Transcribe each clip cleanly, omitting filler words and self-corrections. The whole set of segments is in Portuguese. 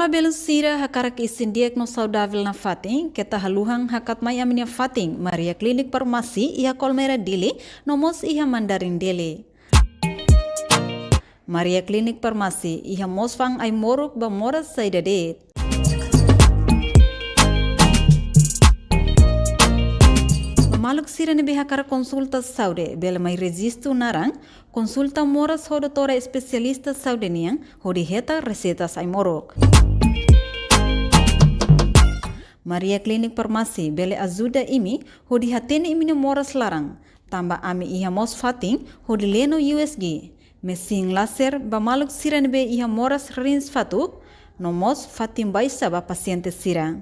Escola Belusira hakarak isin diagnos saudável na fating, que tahaluhang hakat may aminia fating, Maria Klinik Farmasi, iha Colmeira dele, nomos iha Mandarin dele. Maria Klinik Farmasi, iha mosfang ay moruk ba moras sa idadet. Maluk sira ni bihakara konsulta saude, bela may resisto narang, konsulta moras ho doutora especialista saude niang, ho diheta recetas ay morok. Maria Klinik Farmasi, bele ajuda imi, ho dihatene imi ni moras larang, tamba ami iha mos fating, ho dileno USG, mesin laser ba maluk sira ni be iha moras rins fatuk, no mos fatim baisa ba paciente sira.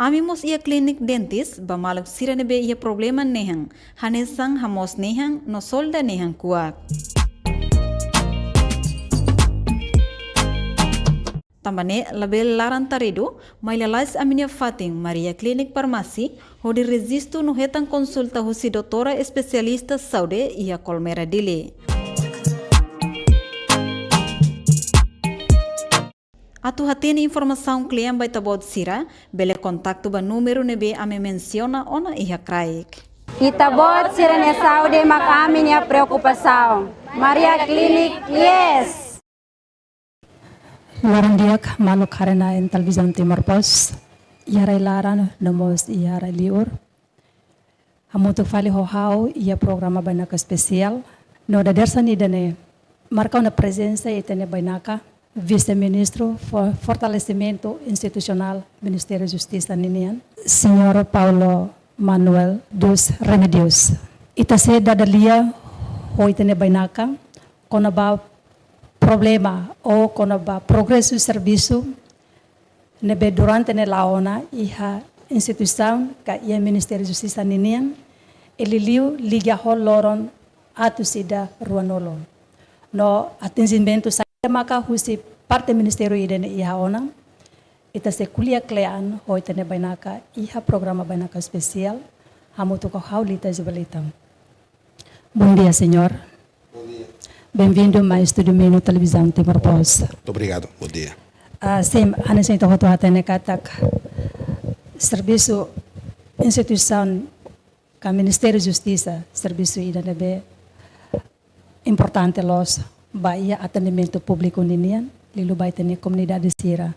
Amimos ia klinik dentist, ba maluk sira nebe ia problema nehang, hanesang hamos nehang, no solda nehang kuat. Tambane label laran tarido, may lalais aminia fating Maria Klinik Farmasi, ho di resisto no hetang konsulta ho si doutora especialista saude ia Colmeira dele. Atu hatene informação cliente vai tabod sira, bele contacto ba número nebe ame menciona ona iha kraik. Itabot sira ne saúde mak amin ya preocupação. Maria Klinik, yes! Laran diak malu karena en televisão Timor Pos, iarai laran nomos iarai liur. Hamutuk fali ho ia programa banaka spesial. No da dersan idane marca una presença itene banaka. Vice-Ministro for Fortalecimento Institucional, Ministério da Justiça Ninian, Senhor Paulo Manuel dos Remedios. Itase dadalia hoitene bainaka, quando ba problema ou quando ba progresso do serviço, nebe durante ne laona iha instituição ka ia Ministério da Justiça Ninian, ele liga ho loron atusida ruanolo. No atendimento maka husi parte ministério idene iha ona ita se kuliah klean hoitene bainaka iha programa bainaka especial hamutu ko haulita jubalitam. Bom dia, senhor. Bom dia. Bem-vindo mais Estúdio Menu Televisão Timor Pos. Muito obrigado. Bom dia. Sim, ane sento hotu hatene katak serviço instituição ka Ministério da Justiça serviço idene be importante los Bahia atendimento público ninian, lilu bai tene comunidade sira.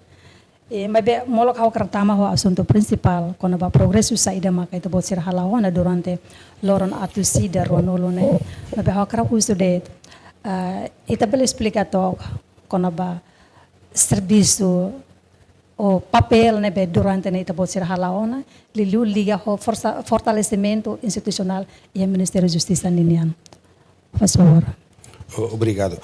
Mas be molok hau kartama ho assunto principal, quando ba progresso saída maka itu bot sira halawana durante loron atusida ruanolone. Mas be hau karapu de ita bele explica to quando ba serviço o papel ne be durante ne ita bot sira halawana, lilu liga ho fortalecimento institucional e Ministério da Justiça ninian. Por favor. Obrigado.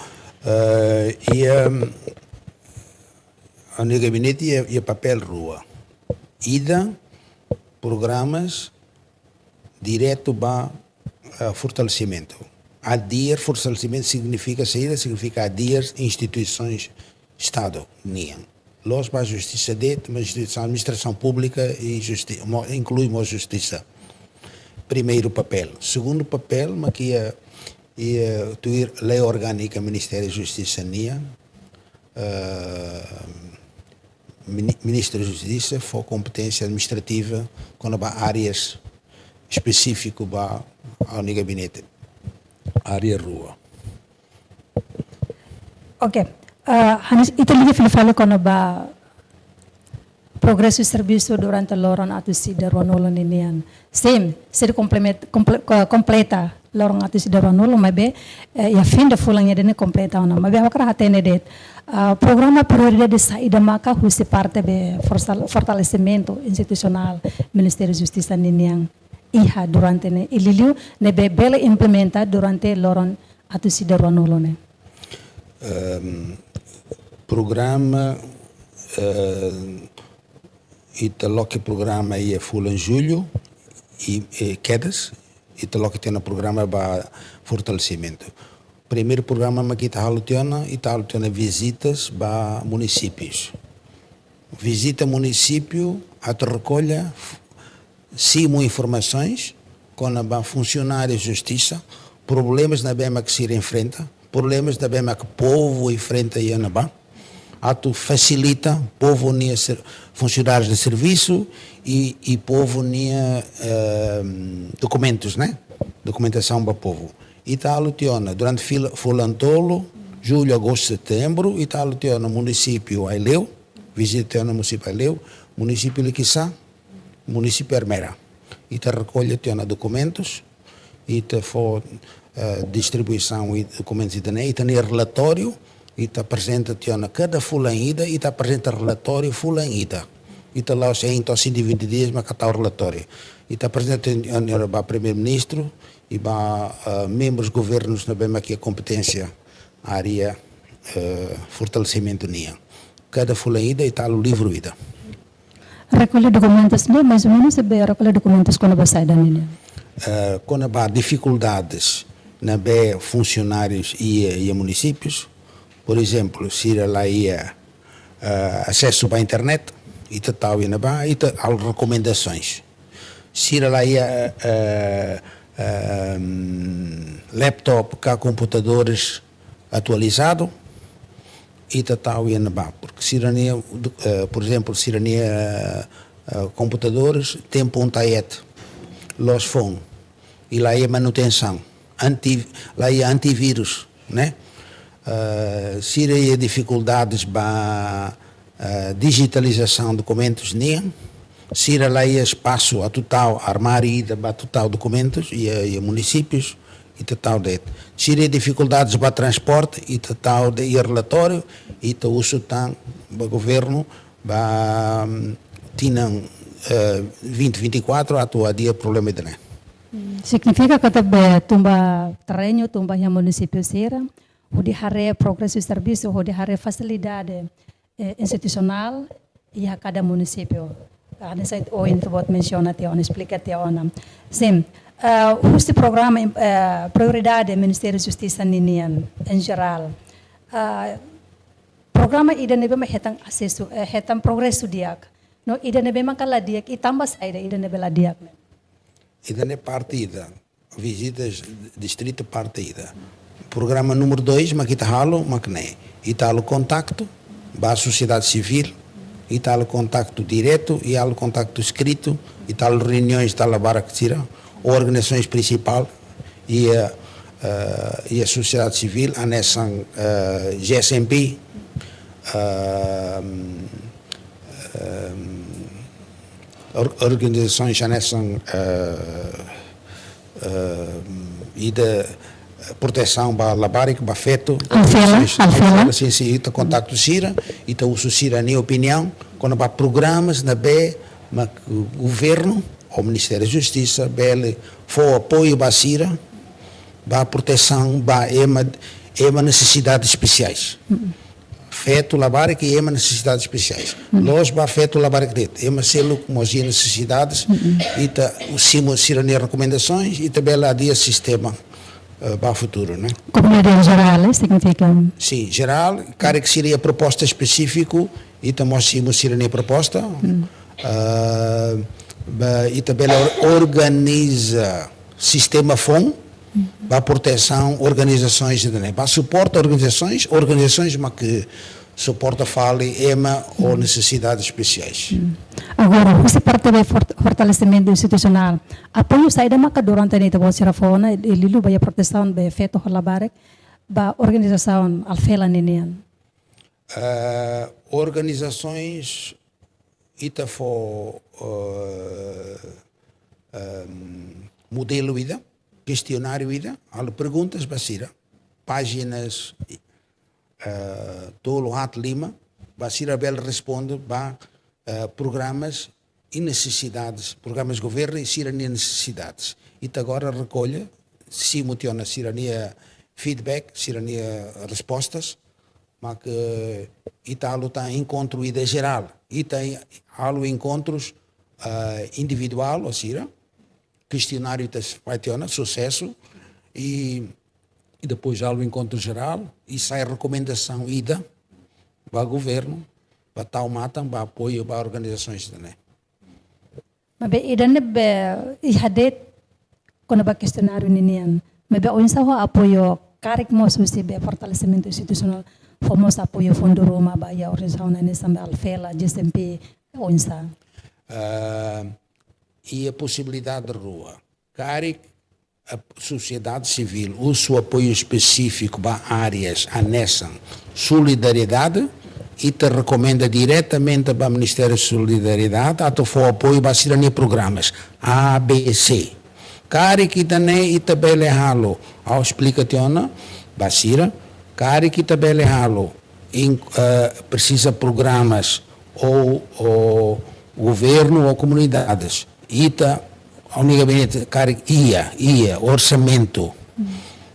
No gabinete e papel rua. Ida programas direto para fortalecimento. Adir fortalecimento significa saída, significa adir instituições Estado, NIAN. Los para justiça administração pública e justiça, inclui a justiça. Primeiro papel. Segundo papel, mas que tuir lei orgânica Ministério da Justiça NIA, Ministro da Justiça for competência administrativa quando há áreas específicas ao gabinete, área rua. Ok, itu liga falo quando ba progresso serviço durante loron atu sida ruanolo ninian. Sim, ser completa lorong atu sida ruanolo mabe ya fim da fulangnya dene completa ona mabe hakra hatene det programa prioridade saída maka husi parte be fortalecimento institucional Ministério da Justiça ninian iha durante ne ililiu ne be bela implementa durante loron atu sida ruanolo ne. Programa italo que programa é full em julho e quedas italo que tem no programa para fortalecimento. Primeiro programa que está halutiana visitas para municípios. Visita município, a recolha, simo informações com a funcionário de justiça, problemas na bema que se enfrenta, problemas da bema que o povo enfrenta e na ba. Ato facilita o povo nia funcionários de serviço e povo nia documentos, né? Documentação para o povo. E tal tiona durante Fulantolo, julho, agosto, setembro, e tal tiona município Aileu, visita no município Aileu, município Liquissá, município Armera. E te recolhe tiona documentos e te for distribuição e documentos e tem relatório e te apresenta tiona cada fulanida e te apresenta relatório fulanida. E te lá em então 120 dias mas está o relatório. E te apresenta para primeiro-ministro e para membros governos na bem aqui a competência área fortalecimento nia. Cada fulanida e está o livro ida. Recolher documentos, não, mais ou menos recolher documentos quando você sai da linha. Quando há dificuldades na bem funcionários e municípios, por exemplo, se lá ia acesso para a internet, e tal e na ba e há recomendações. Se lá ia laptop com computadores atualizado e tal e na ba, porque se por exemplo, se computadores tem pontaete, los phone e lá ia manutenção, lá ia antivírus, né? Se ia dificuldades para digitalização de documentos se lá ia espaço a total armário e a total documentos e municípios e total de se ia dificuldades para transporte e total de relatório e to uso tan o governo para tinham 2024 a dia problema de Significa que também tumba terreno, tumba yang município será, o de hare progresso de serviço, o de hare facilidade institucional e a cada município. Ada saya itu buat menciona tiawan, explica tiawan. Sim, este programa prioridade Ministério da Justiça ninian em geral. Programa ida nebe hetang acesso, hetang progresso diak. No ida nebe makala diak, itamba saída ida nebe la diak. Ida ne partida, visitas distrito partida. Programa número 2, mas kita halo, mas ne. Italo contacto, ba sociedade civil, e tal contacto direto e tal contacto escrito e tal reuniões tal baractira organizações principal e a sociedade civil anexam GSMP organizações anexam e de proteção para labaric, para feto, sim, sim, e contato Sira, e o uso Sira, na opinião, quando há programas na B, o governo, o Ministério da Justiça, bele, for apoio para Sira, para proteção, para ema necessidades especiais. Feto labaric e ema necessidades especiais. Nós para feto labaric ema selo como as necessidades e o Simo Sira nem recomendações e também lá dia sistema para o futuro, né? Comunidade geral, significa? Sim, geral, cara que seria proposta específico e também seria proposta e também organiza sistema FON para proteção organizações para suporte organizações mas que suporta fale EMA ou necessidades especiais. Agora, você parte do fortalecimento institucional. Apoio saída maka durante a nita sirafona e lilu vai proteção be feito holabarek ba organização alfela ninian. Organizações ita for modelo ida, questionário ida, al perguntas basira, páginas Tolo Hat Lima, Basira Bel responde para programas e necessidades, programas de governo e cirania necessidades. E agora recolhe, simultânea cirania feedback, cirania respostas, mas que Italo está encontro ida geral, e tem algo encontros individual, ou seja, questionário de sucesso e depois há o encontro geral e sai a recomendação ida para o governo, para tal matam, para apoio para organizações também. Mas ida nebe ihade quando ba questionário ninian. Mas ba unsa ho apoio karik mo susi be fortalecimento institucional, fomos apoio fundo Roma ba ya organização na nessa alfela, GSMP, unsa. E a possibilidade de rua. CARIC, a sociedade civil, o seu apoio específico para áreas anexam solidariedade e te recomenda diretamente para o Ministério de Solidariedade a for apoio para cidadania programas ABC. CARIC também e tabela halo ao explicação basira CARIC tabela halo precisa programas ou governo ou comunidades. Ita ao gabinete CARIC ia orçamento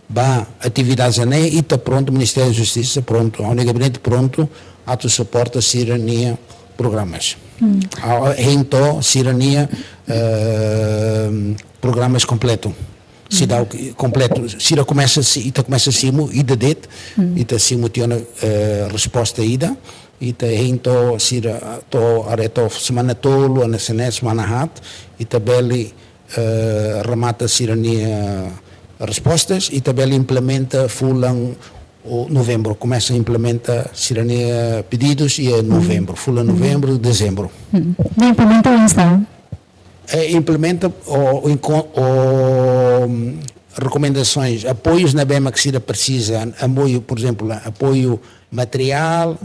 ba atividades né ita pronto Ministério da Justiça pronto ao gabinete pronto a tu suporta cidadania programas então cidadania programas completo cidade completo cidade começa simo ida det ita simo tiona resposta ida ita então cidade to areto semana tolo ana semana hat ita beli remata cidadania respostas e também implementa fulan o novembro começa a implementar cidadania pedidos e é novembro fulan novembro dezembro Nem implementa isso. implementa recomendações apoios na BEMA que se precisa apoio por exemplo apoio material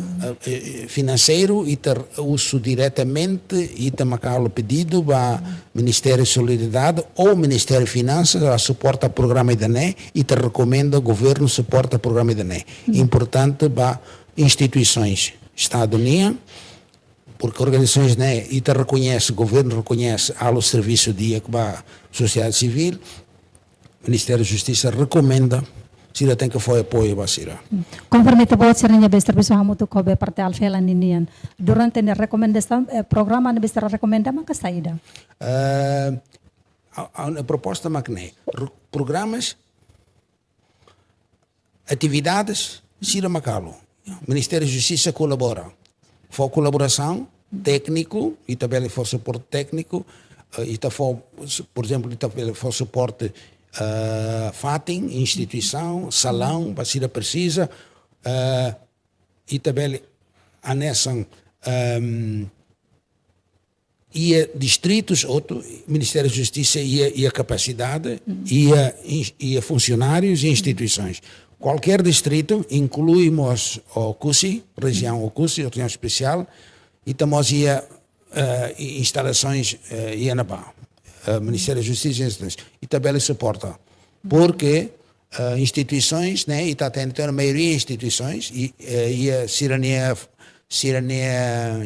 financeiro e ter uso diretamente e tamacalo pedido para Ministério de Solidariedade ou Ministério de Finanças a suporta o programa IDNE e te recomenda o governo suporta o programa IDNE importante para instituições Estado Unido porque organizações né e te reconhece o governo reconhece ao serviço dia para a sociedade civil Ministério da Justiça recomenda Sira tem que foi apoio basira. Conforme te pode ser bem serviço hamu tu kobe parte alfela ninian. Durante a recomendação programa ne bestra recomenda maka saída. A proposta macne programas atividades sira macalo. Ministério da Justiça colabora. For colaboração técnico e também for suporte técnico e for por exemplo e também for suporte FATIM, instituição, salão, vacina precisa, e também anexam e distritos, outro Ministério da Justiça e a capacidade, e a funcionários e instituições. Qualquer distrito, incluímos o CUSI, região especial, e temos instalações IANABA. Ministério da Justiça e também suporta porque instituições né e está tendo a maioria de instituições e a cidadania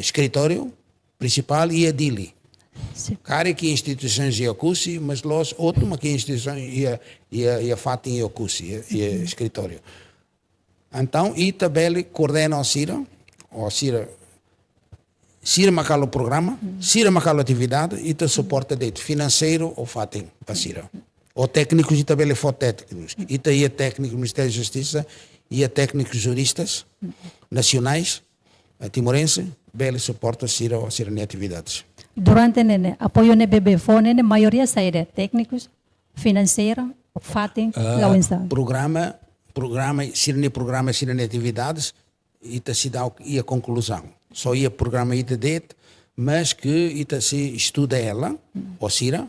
escritório principal e a DILI cara que instituições e a CUSI mas os outros que instituições e a FATIM e a CUSI e a escritório então e também coordena o CIRA Sira macalo programa, sira macalo atividade e te suporta de financeiro ou FATIM para Sira. Ou técnicos e também for técnicos. E te ia técnico do Ministério da Justiça e a técnicos juristas nacionais, timorense, bele suporta Sira ou Sira atividades. Durante nene apoio ne bebê fone ne maioria saída técnicos, financeiro, FATIM, lauinsa. Programa, Sira atividades e te se dá e a conclusão. Só ia programa IDD, mas que ita se estuda ela, ou seja,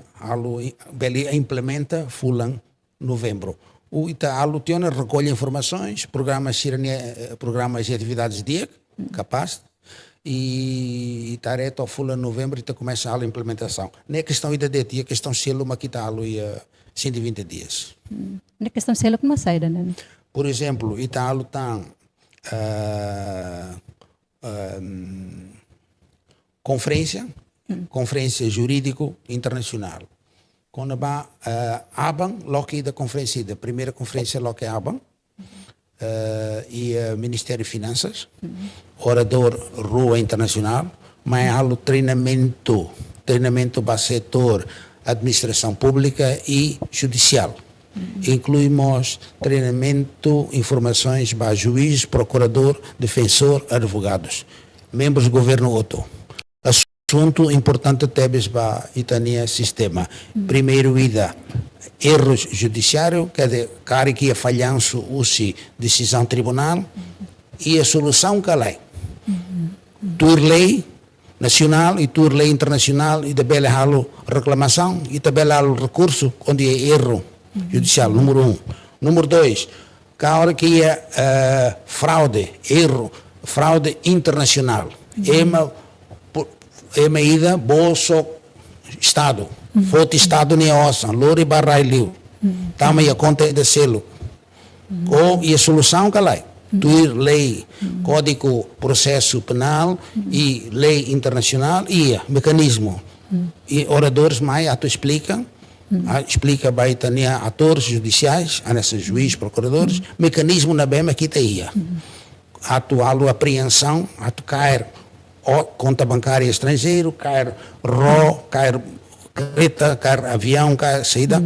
beli implementa fulan novembro. O ita alu tiona recolhe informações, programas e atividades dia, capaz, e tarefa fulan novembro ita começa a implementação. Não é questão IDD, é questão selo mas que alu ia 120 dias. Não é questão selo como saída, né? Por exemplo, ita alu tan conferência jurídico internacional. Quando va ABAN, loki da conferência da primeira conferência loki ABAN e Ministério de Finanças, orador rua internacional, mas há o treinamento para setor administração pública e judicial. Incluímos treinamento, informações para juiz, procurador, defensor, advogados, membros do governo outro. Assunto importante tebes para Itania sistema. Primeiro ida erros judiciários, quer dizer, cara que ia falhanço usi decisão tribunal, e a solução que é tur lei nacional e tur lei internacional e tabela halo reclamação e tabela halo recurso onde é erro judicial, número 1. Número 2, que a hora que é fraude internacional, é uma ida bolso Estado, foto Estado neosa, lori barrai liu, tama ia conta de selo, ou e a solução que é tuir lei, código processo penal e lei internacional e mecanismo. E oradores mais tu explica bem também atores judiciais, a nesses juízes, procuradores, mecanismo na bem aqui tá ia. Atual apreensão, atu cair conta bancária estrangeiro, cair cair carreta, cair avião, cair saída,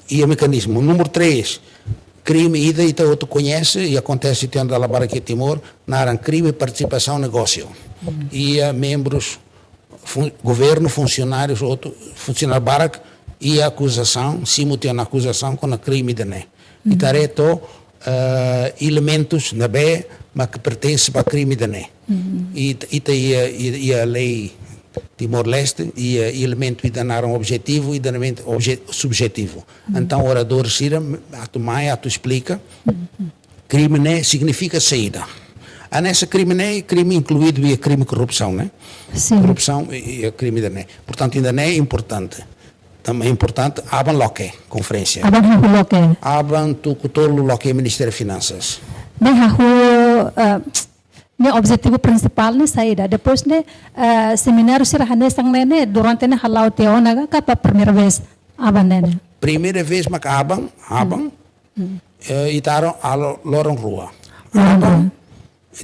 e o mecanismo. Número 3, crime ida e tu conhece e acontece tendo a barra aqui Timor, na crime participação negócio. E membros governo, funcionários, outro funcionário barak e acusação, simultânea acusação com a crime de né. E tareto elementos na B, mas que pertence para crime de né. E a lei Timor-Leste e elemento e danaram objetivo e elemento subjetivo. Então, o orador Sira, tu explica, crime né significa saída. A nessa crime incluído e crime corrupção, né? Sim. Corrupção e crime da né. Portanto, ainda não é importante. Também é importante, aban loque, conferência. Aban loque. Aban tu kutolo loque Ministério de Finanças. Ne ne objetivo principal ne saída. Depois ne seminário sirahane sang nene durante ne halau teona ka primeira vez aban nene. Primeira vez mas aban e taram a Loron Rua.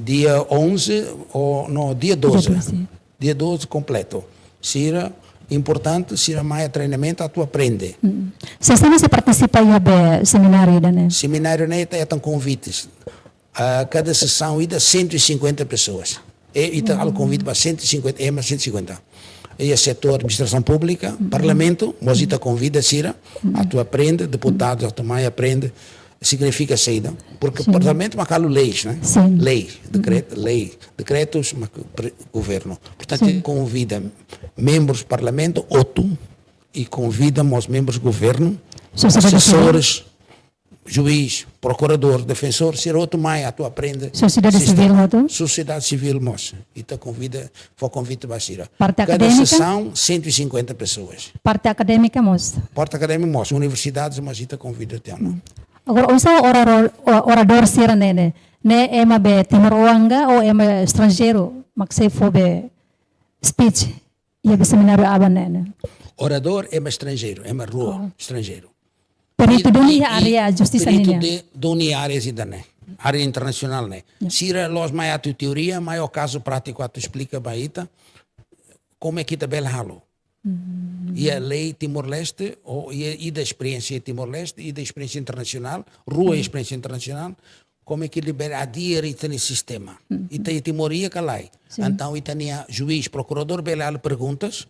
Dia 11 ou no dia 12. Dia 12 completo. Sira importante, sira mais treinamento, tu aprende. Se você participa aí seminário né? Seminário né é tão convites. Cada sessão ida 150 pessoas. E tal convite para 150, é mais 150. E o setor administração pública, parlamento, mas ita convida sira, tu aprende, deputados, tu mais aprende. Significa saída, porque o parlamento marcalo leis, né? Sim. Lei, decretos, governo. Portanto, convida membros do parlamento, e convida os membros do governo, assessores, juiz, procurador, defensor, ser outro mais, tu aprende. Sociedade civil, outro? Sociedade civil, moça. E te convida, foi convite para Sira. Parte Cada acadêmica? sessão, 150 pessoas. Parte acadêmica, moça. Parte acadêmica, moça. Universidades, mas te convida até, não? Agora, usa orador Sira nene, ne ema be Timor-Oanga ou ema estrangeiro, maksay fo be speech, ia be seminário aban nene. Orador é estrangeiro, é rua, estrangeiro. Perito duni área justiça nene. Perito duni áreas ainda né, área internacional né. Sira los mais a tua teoria, mas o caso prático a tu explica baita, como é que tá bela halo. E a lei Timor-Leste, e da experiência Timor-Leste, e da experiência internacional, rua experiência internacional, como é que libera a direita nesse sistema. E tem timoria que lá. Então, e tem juiz, procurador, belalo perguntas,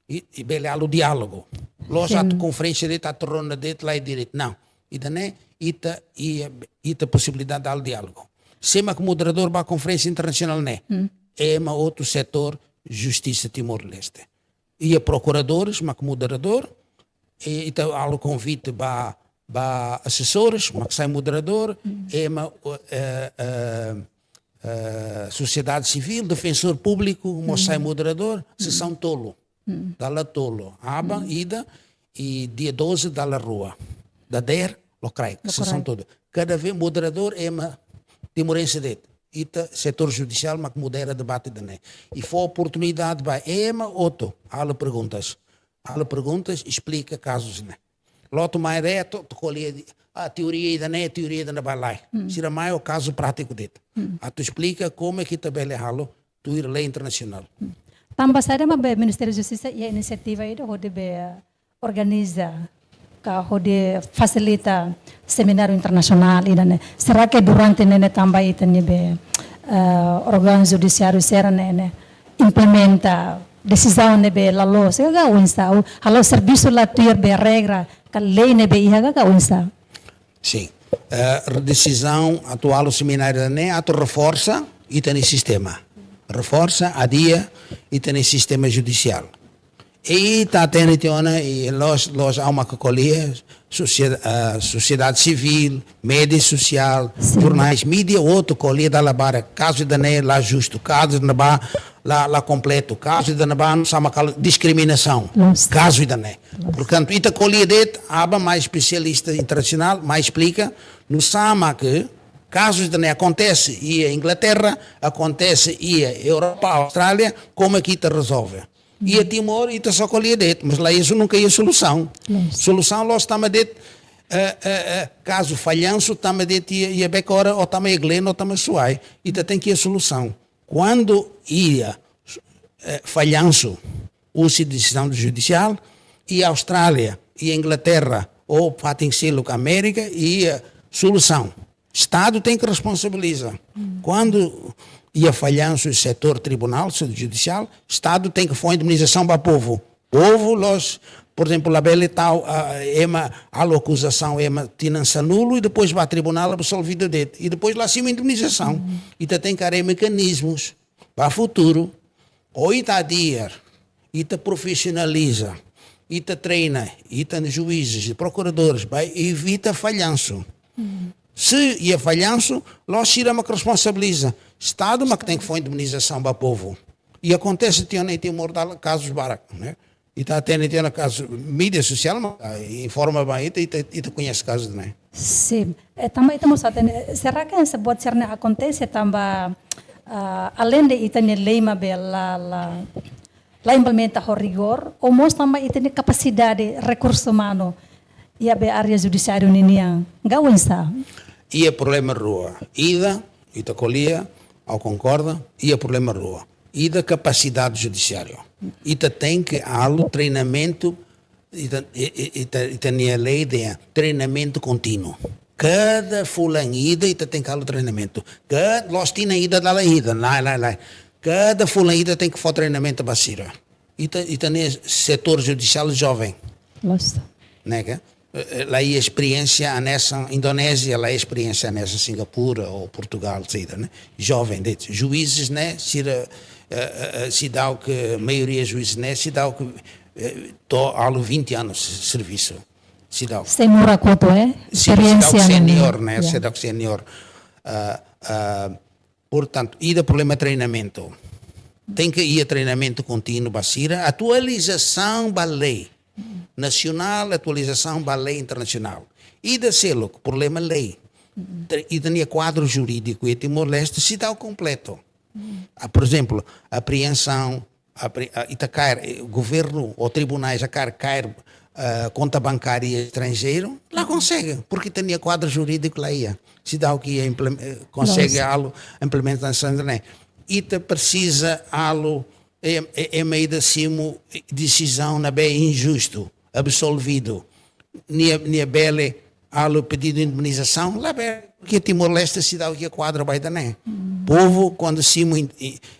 e belalo diálogo. Logo, a conferência de a torna de lá e direito. Não. E daí, e a possibilidade de dar diálogo. Sema que moderador para a conferência internacional, né? É uma outro setor, justiça Timor-Leste. E a procuradores, mas moderador, e então há o convite para assessores, mas sai moderador, e uma sociedade civil, defensor público, mas sai moderador, sessão tolo, dá tolo, aba, ida, e dia 12 dá rua, da der, locrai, sessão toda. Cada vez moderador é uma timorense dele. Ita setor judicial mas modera debate de né. E foi oportunidade para outro alle perguntas explica casos né. Loto mais ideia to colher a teoria da né, teoria da balai. Será mais o caso prático dele. A tu explica como é que tabela halo tu ir lei internacional. Tambah sada ma be Ministério da Justiça e a iniciativa aí de organiza que facilita seminário internacional né? Será que durante nene também itane be órgão judiciário será nene implementa decisão nebe lalo se gagawin sa halo serviço la tuir be regra ka lei nebe iha gagawin sa. Sim. A decisão atual do seminário né ato reforça e tem sistema. Reforça a dia e tem sistema judicial. E está tendo e nós há uma colher sociedade civil, mídia social, jornais, mídia outro colher da labara, caso de né lá justo, caso de lá completo, caso de não sama discriminação, caso de né. Portanto, ita colher det aba mais especialista internacional, mais explica no sama que casos de né acontece e a Inglaterra, acontece e a Europa, a Austrália, como é que ita resolve? E a Timor, ita só colher det, mas lá isso nunca é solução. Solução, nós estamos det caso falhanço, estamos det e a becora, ou estamos a Glen, ou estamos a Suai, ita tem que ir a solução. Quando ia falhanço, usa decisão do judicial, e a Austrália, e a Inglaterra, ou fatem selo com a América, e a solução. Estado tem que responsabilizar. Quando ia falhanço o setor tribunal, o setor judicial, Estado tem que fazer indemnização para o povo. Povo, nós, por exemplo, a bela tal, a acusação tinha nulo e depois vai ao tribunal absolvido dele. E depois lá cima indemnização. E tem que haver mecanismos para o futuro. Ou está dia, e te profissionaliza, e te treina, e te juízes e procuradores, vai evita falhanço. Se ia falhanço, nós tiramos que responsabiliza. Estado, mas que tem que fazer indemnização para o povo. E acontece que tem Timor casos baratos, né? E está tendo casos, mídia social, mas informa bem, e te conhece casos, né? Sim. Também estamos a ter, será que essa pode ser acontece também além de itane lei la implementa o rigor, ou mostra também itane capacidade recurso humano e a área judiciária niniang gawin sa. E o problema rua, ida colia ao concorda, e o problema rua, ida capacidade judiciária, ida tem que há treinamento, tem a lei de treinamento contínuo. Cada fulanida tem que há treinamento. Cada nós temos ida da ida, lá. Cada fulanida tem que fazer treinamento basira. E tem setor judicial jovem. Nossa. Né? Lá a experiência nessa Indonésia, lá a experiência nessa Singapura ou Portugal, etc. Né? Jovem, juízes, né? Se dá o que a maioria juízes, né? Se dá o que há 20 anos de serviço. Sem muracoto, experiência senior, né? Se dá o senior. Portanto, e o problema treinamento. Tem que ir a treinamento contínuo, basira, atualização da lei nacional, atualização da lei internacional. E da selo, problema lei. E da quadro jurídico e Timor-Leste se dá o completo. Por exemplo, apreensão, o governo ou tribunais a cair conta bancária estrangeiro, lá consegue, porque tinha quadro jurídico lá ia. Se dá o que consegue a implementação, né? E te precisa algo meio de cima decisão na bem injusto, absolvido. Nia bele algo pedido de indemnização, lá bem, porque Timor-Leste se dá o que quadro vai dar, né? Povo quando cima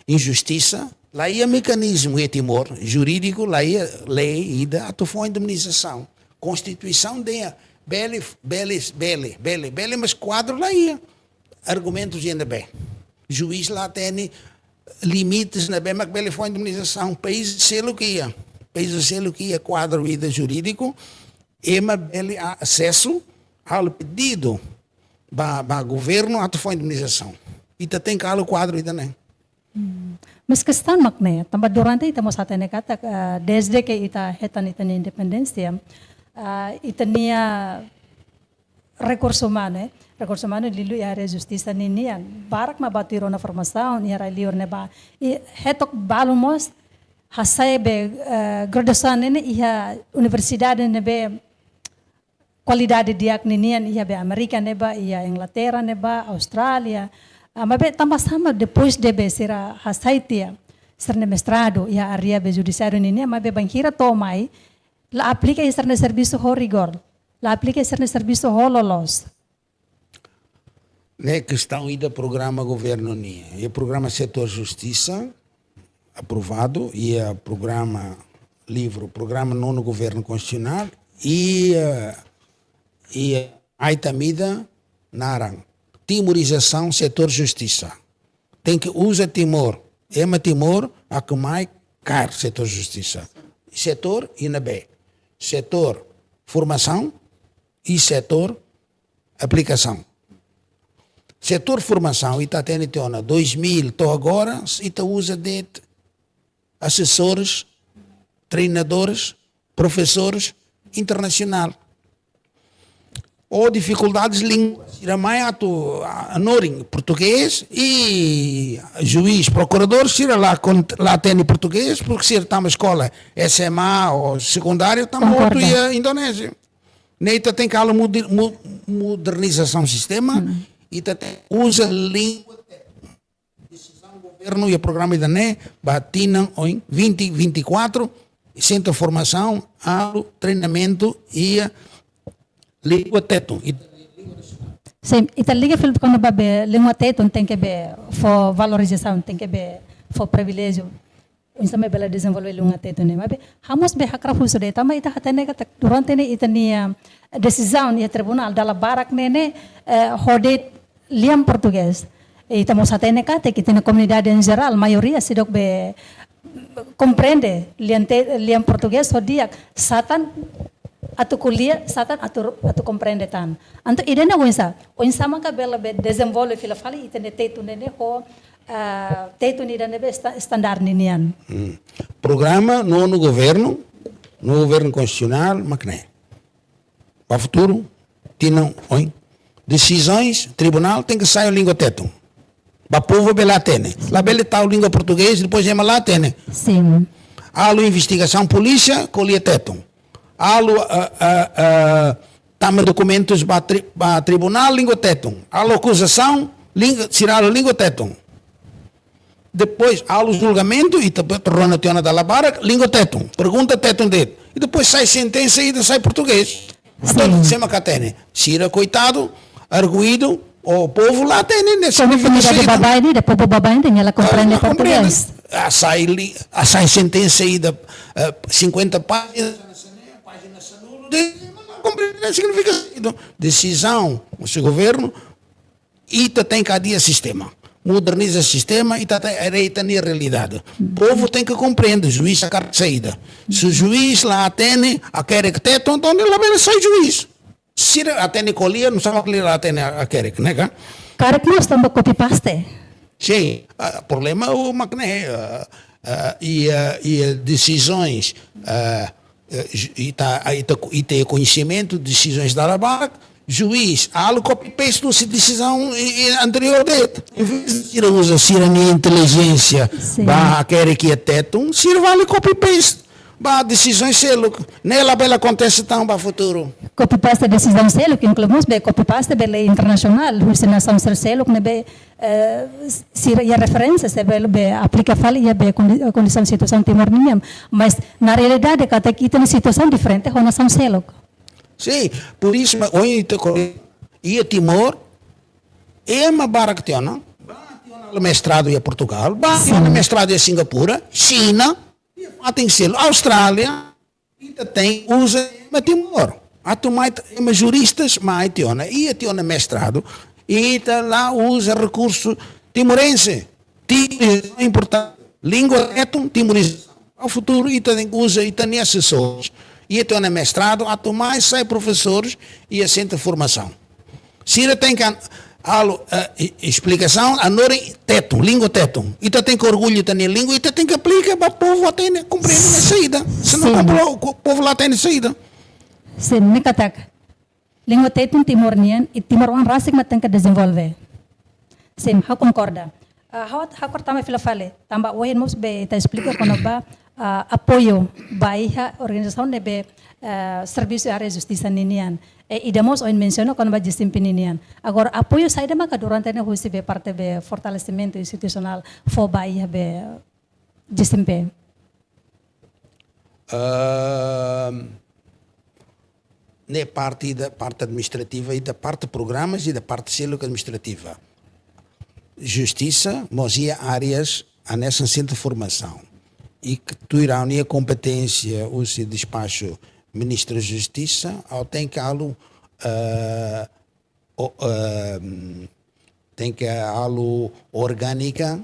injustiça, lá ia mecanismo em Timor, jurídico, lá ia lei, ida, atufou indemnização. Constituição de bele, mas quadro lá ia. Argumentos ainda bem. Juiz lá tem limites na bem, mas bele foi indemnização. País selo que ia. País selo que ia quadro ida jurídico, e mas bele acesso ao pedido para governo, atufou indemnização. E tem que o quadro ida, né? Mas questão makne, tambah durante ita mo sa tene kata desde que ita hetan ita ni independência, ita nia recurso humano lilu ya área justiça ninian, barak mabatiro na formação, ni ara lior ne ba, e hetok balumos hasai be graduação ne ia universidade ne be qualidade diak ninian ia be Amerika ne ba, ia Inglaterra ne ba, Austrália. Mas também sama depois de ser a hasaitia ser mestrado e a área de judiciário ninia, mas bem banqueira tomai, lá aplica ser no serviço ho rigor, lá aplica ser no serviço ho lolos. Né questão do programa governo nia, e o programa setor justiça, aprovado e o programa nono governo constitucional e a itamida narang timorização setor justiça. Tem que usar Timor. Timor a que mais caro setor justiça. Setor INB. Setor formação e setor aplicação. Setor formação, está tendo 2000, estou agora, e usa de assessores, treinadores, professores internacional. Ou dificuldades línguas. Iramai a noring português e juiz, procurador, se lá tem português, porque se está na escola SMA ou secundário, está outro e a Indonésia. Neita tem que haver modernização do sistema e usa língua. Decisão do governo e o programa da NE batinam em 2024, centro de formação, treinamento e língua teto. Sim, e a liga Filipe quando babe língua teto tem que ver for valorização, tem que ver for privilégio. Uns também bela desenvolver língua teto né, mas hamos be hakra fusure, também ita hatene que durante ne itania decisão e tribunal dala barak ne hode liam português. E estamos hatene que tem na comunidade em geral, maioria se dok be compreende liam português hodia satan atau kuliah satan atau compreende tan. Anto idena onsa maka bela be desenvolve fila fali itene tetu nene ho tetu ni dane be standar ninian. Programa no governo constitucional, macne. Para o futuro, tinham decisões, tribunal tem que sair a língua teto. Para o povo bela tene. Lá bela está a língua portuguesa, depois é lá tene. Sim. A investigação polícia, colhe teto. Tama documentos para tribunal, língua teto. A acusação, tirar a língua teto. Depois, há o julgamento e torna a da labara, língua teto. Pergunta teto dele. E depois sai sentença e sai português. Então, se macatene. Sira, coitado, arguído, o povo lá tem. Como família de babai, de povo babai, ela compreende português. Sai sentença aí de 50 páginas. Não compreende significa decisão do seu governo e tem que adiar sistema. Moderniza o sistema e está na realidade. O povo tem que compreender, o juiz a carta de saída. Se o juiz lá atende a querer que teto, então ele vai sair juiz. Se atende colia, não sabe que ele atende a querer, né? Cara que nós estamos copy-paste. Sim, o problema é o macné. E decisões, e tem conhecimento de decisões da Arabac, juiz, há o copy-paste da decisão anterior dele. Em vez de usar a minha inteligência para querer que é teto, se vale copy-paste. Para decisões selo, nela bela acontece tão para o futuro. Copy-paste decisão selo, que incluímos bem copy-paste da lei internacional, a nação selo, que nebe se a referência se bem aplica fala e bem a condição situação Timor ninguém, mas na realidade cada aqui tem uma situação diferente com a nação selo. Sim, por isso hoje e Timor é uma baractiana, o mestrado em Portugal, o mestrado em Singapura, China, tem selo, Austrália, usa Timor. Há juristas, mas tem mestrado e lá usa recurso timorense. Timor é importante. Língua é timorização. Ao futuro, usa e tem assessores. E tem mestrado, há mais sai professores e assenta formação. Se tem que explicação, a teto, língua teto. E tem que orgulho da língua e tem que aplicar para o povo até compreender a saída. Senão o povo lá tem saída. Sim, me katakan. Língua teto timornian e Timor uma raça que tem que desenvolver. Sim, eu concordo. Eu cortama fila fale. Tamba oyen mos be ta explica quando ba apoio baia organização de be serviço área justiça ninian. E demos oyen menciono quando ba desempenho ninian. Agora apoio saída maka durante ne husi be parte be fortalecimento institucional for baia be desempenho. Na parte da parte administrativa e da parte de programas e da parte cílica administrativa. Justiça, mas áreas a nessa centro de formação. e que tu irá unir a competência o se despacho Ministro da Justiça ou tem que algo tem que algo orgânica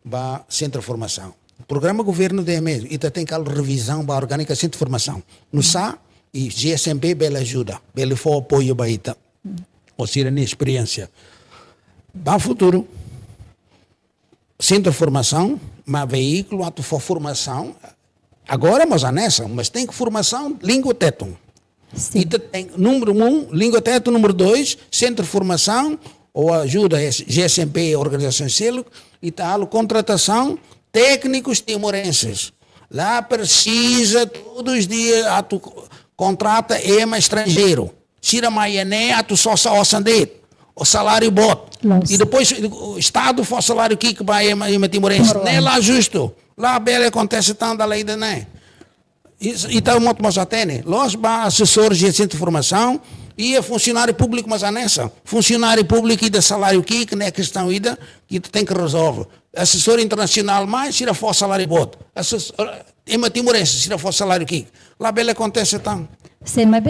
para centro de formação. O programa governo de mesmo e tem que algo revisão para orgânica centro de formação. No SA e GSMP bela ajuda, bela for apoio para ita. Ou seja, na experiência. Para o futuro, centro de formação, mas veículo, ato for formação, agora mas nessa, mas tem que formação língua teto. E tem número 1, língua teto, número 2, centro de formação, ou ajuda GSMP, organização civil, e tal, contratação, técnicos timorenses. Lá precisa, todos os dias, ato contrata EMA estrangeiro. Tira maiané, ato só o salário bot. Nossa. E depois o Estado faz salário que vai EMA timorense. Nem lá justo. Lá bem acontece tanto a lei da né. E está muito mais atene. Nós assessores de centro de formação e funcionário público, mas nessa. Funcionário público e de salário que não é questão ida, que tem que resolver. Assessor internacional mais, tira fora salário bot. EMA timorense, tira fora salário que. Lá bem acontece tanto. Sim, mas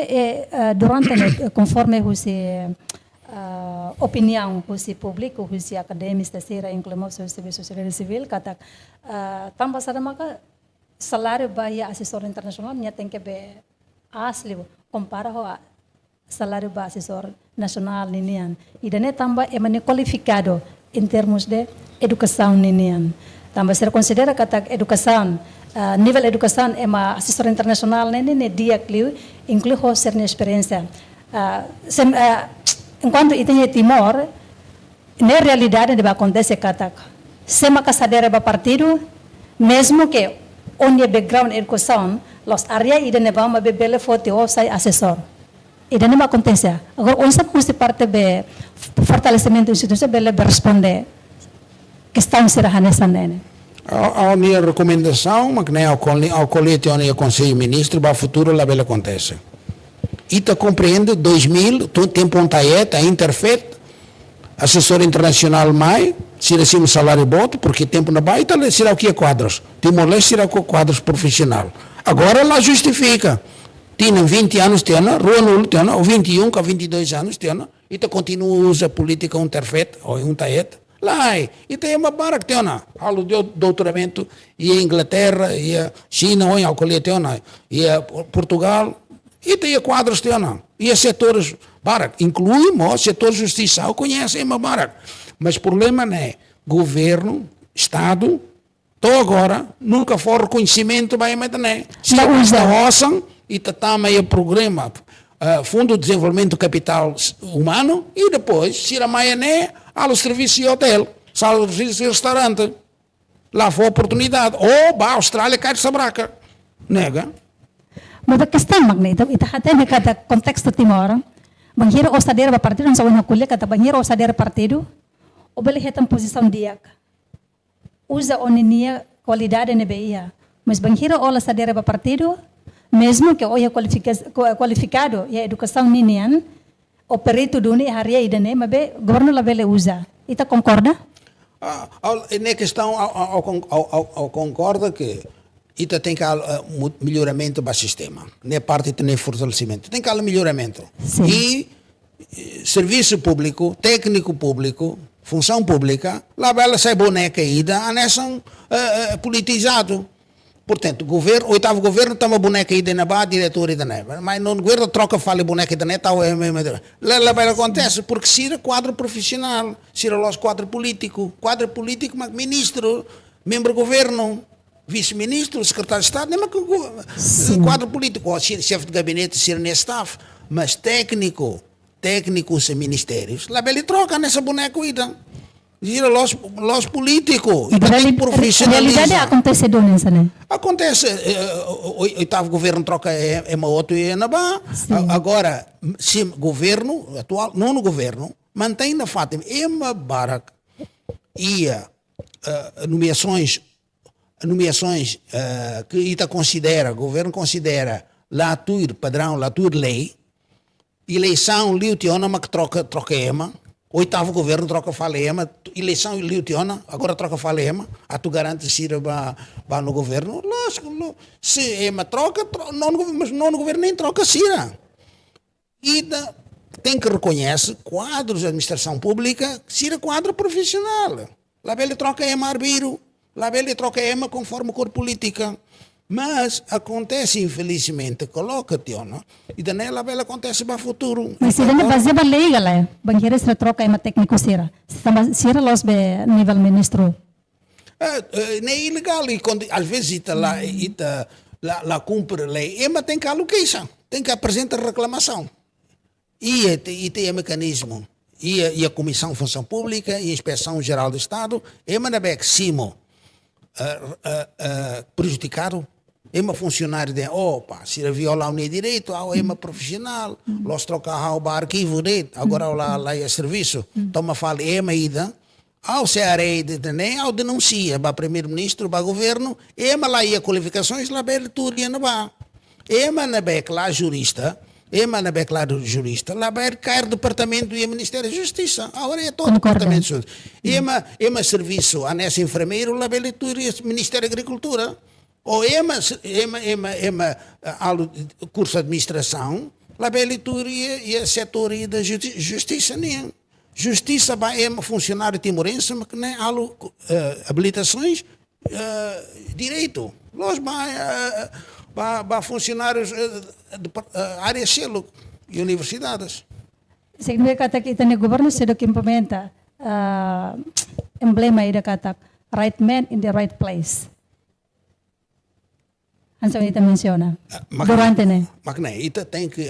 durante, conforme opinião do público, dos acadêmicos, da Sira, inclusive do serviço sociedade civil, kata tambah sada maka salário baya assessor internacional nya tem que be asli compara ho salário ba assessor nacional ninian. E dane tambah emane qualificado em termos de educação ninian. Tambah ser considera kata educação nível educação é uma assessor internacional né dia que inclui ho ser experiência enquanto tem Timor na realidade deve acontecer kata se makasadera ba partido mesmo que onde background educação los área ida ne ba bebele foto ou sai assessor ida não acontece agora onde se parte be fortalecimento institucional bele responder questão será nessa né. A minha recomendação, mas nem ao colete ou ao Conselho de Ministros, para o futuro lá bem acontece. E está compreende 2000, tempo a Interfet, assessor internacional mais, se recebe salário bom, porque tempo na baita, será o que é quadros. Timor-Leste será com quadros profissional. Agora lá justifica. Tinha 20 anos, Rua Nulo, ou 21, ou 22 anos, e continua a usar política Interfet, ou Interfet. Lá, e tem uma barra que tem, falo de doutoramento, e a Inglaterra, e a China, ou ao colete, e a Portugal, e tem quadros, e a setores, barra, incluímos setores de justiça, conhecem uma barra. Mas o problema não é governo, Estado, até agora, nunca foi reconhecimento, vai meter, né? Se a roça, e também o programa, Fundo de Desenvolvimento do Capital Humano, e depois, se a maioria, há o serviço de hotel, sala de serviço de restaurante. Lá foi a oportunidade. Ou para a Austrália, cai de sabraca. Nega. Mas a questão, Magneto, até no contexto de Timor, banheiro ou sadeira para partido, não só na colher, cada banheiro ou sadeira partido, ou bele retam posição dia. Usa oninia qualidade na BIA. Mas banheiro ou sadeira para partido, mesmo que hoje qualificado e a educação ninian, o perito do ne haria idane, mas o governo lá bele usa. Ita concorda? Na questão, ao concorda que ita tem que melhoramento do sistema. Na parte tem fortalecimento. Tem que haver melhoramento. Sim. E serviço público, técnico público, função pública, lá bela sai boneca ida, a nessa politizado. Portanto, o oitavo governo está uma boneca aí na barra, diretor da neva. Mas no governo troca fala boneca da neta, lá vai acontece, porque se é quadro profissional, se é os quadro político, mas ministro, membro do governo, vice-ministro, secretário de Estado, nem quadro político, ou chefe de gabinete, se é staff, mas técnico, os ministérios, lá ele troca nessa boneca aí. Gira los políticos. E profissionalizam. Realidade acontece nessa, né? Acontece. O oitavo governo troca uma outra e na ba. Agora, se governo atual, nono governo, mantém na Fátima uma barak e nomeações que ita considera, o governo considera latur padrão, latur lei, eleição liutiona, mas que troca ema. Oitavo governo troca falema, eleição liutiona, agora troca falema, a tu garante se vai no governo, lógico, se ema troca, mas não no governo nem troca sira. E tem que reconhecer quadros de administração pública, sira quadro profissional. Lá ele troca ema arbiro, lá ele troca ema conforme cor política. Mas acontece, infelizmente, coloca-te, não? E daí lá acontece para o futuro. Mas se não fazer a lei, galera, banqueira se troca é uma técnico sira. Se era los be nível ministro. Não é ilegal e quando às vezes ita lá cumpre a lei, mas tem que alocação, tem que apresentar reclamação. E tem mecanismo. E a Comissão de Função Pública e a Inspeção Geral do Estado, mas não é que simo prejudicado. É uma funcionário de, se viola o direito, é uma profissional, nós trocamos o arquivo dele, agora lá é serviço, toma fala, é uma ida, ao CRE ao denuncia, para o primeiro-ministro, para o governo, mas lá a qualificações, lá bem tudo não vai. Mas na beca lá jurista, lá vai cair o departamento e o Ministério da Justiça, agora é todo o departamento de justiça. Mas serviço, a nessa enfermeiro, lá bem tudo o Ministério da Agricultura. Ou curso de administração, lá bem leitura e a setor da justiça nem. Justiça vai funcionário timorense, mas que nem habilitações direito. Nós vai funcionários de área selo e universidades. Significa que o governo se que implementa emblema da kata right man in the right place. Anso ita menciona. Durante né. Mas não, ita tem que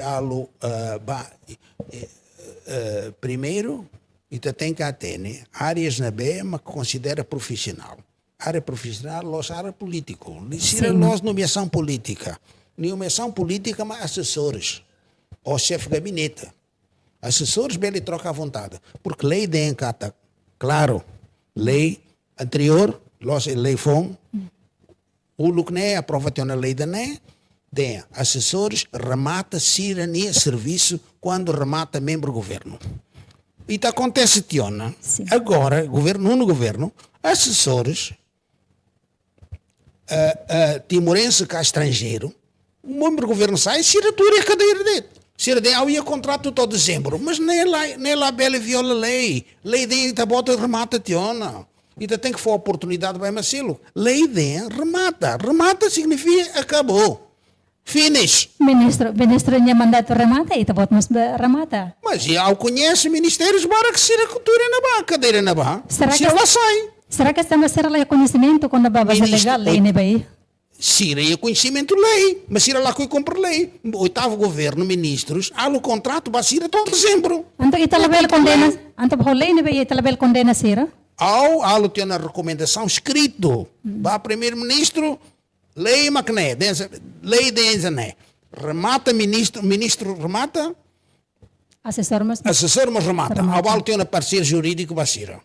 primeiro ita tem que atender áreas na BEM que considera profissional. Área profissional, nós área político. Se nós nomeação política, mas assessores ou chefe de gabinete. Assessores bem troca à vontade, porque lei de encata, claro, lei anterior, lei FOM. O Lucné aprova a lei da NE, tem assessores, remata cidadania serviço quando remata membro do governo. E acontece, Tiona, agora, no governo, assessores, timorense cá estrangeiro, o membro do governo sai, tira a cadeira dele. Tira ia contrato todo dezembro, mas nem lá bela viola a lei. Lei de bota remata, Tiona. E tem que for oportunidade para Marcelo. Lei de remata. Remata significa acabou. Finish. Ministro tinha mandato remata e tá mas remata. Mas já conhece ministérios para que se a cultura na barra, cadeira na barra. Se ela sai. Será que estamos a ser lá conhecimento quando a base legal lei ne vai? Sira é conhecimento lei, mas Sira lá que compra lei. Oitavo governo, ministros, há o contrato para Sira todo dezembro. Então italabel condena, então a lei ne vai italabel condena Sira? Ao tem a recomendação escrito para o primeiro-ministro, lei macné, lei de remata ministro remata, assessor mas remata. Ao tem um parecer jurídico para Sira.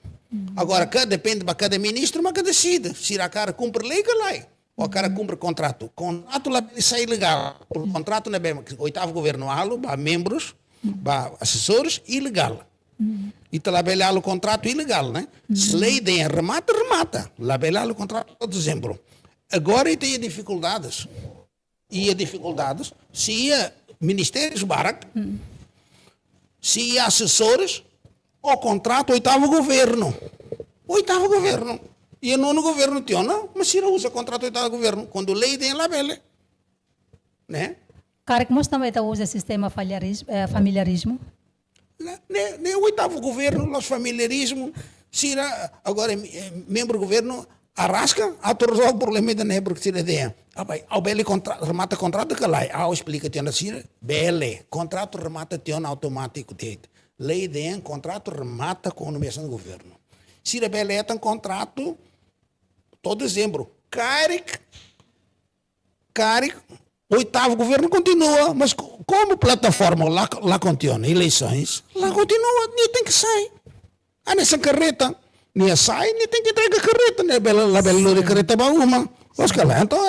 Agora, depende para cada ministro, mas que decide. Se a cara cumpre lei, que lei. Ou a cara cumpre contrato. Contrato lá sai ilegal. O contrato não é bem. Oitavo governo halo, para membros, para assessores, ilegal. E está lá o contrato ilegal, né? Se lei tem remata. Lá o contrato de dezembro. Agora tem dificuldades. E a dificuldades, se ia ministérios barak, se ia assessores, o contrato oitavo governo. E o nono governo tinha, não, mas se não usa contrato oitavo governo, quando lei tem lá bela. Né? Cara, como também usa sistema familiarismo? Nem o oitavo governo, nosso familiarismo, se agora membro do governo, arrasca, resolve o problema da nebra que se lhe tem. Ao belo remata contrato que lá, explica te na Sira, bele, contrato remata te automático dele. Lei de contrato remata com a nomeação do governo. Sira bele é um contrato todo dezembro. Caric, oitavo governo continua, mas como plataforma lá continua, eleições, lá continua, nem tem que sair. Nessa carreta, nem sai, nem tem que entregar a carreta, né? Lá bela carreta para uma. Então,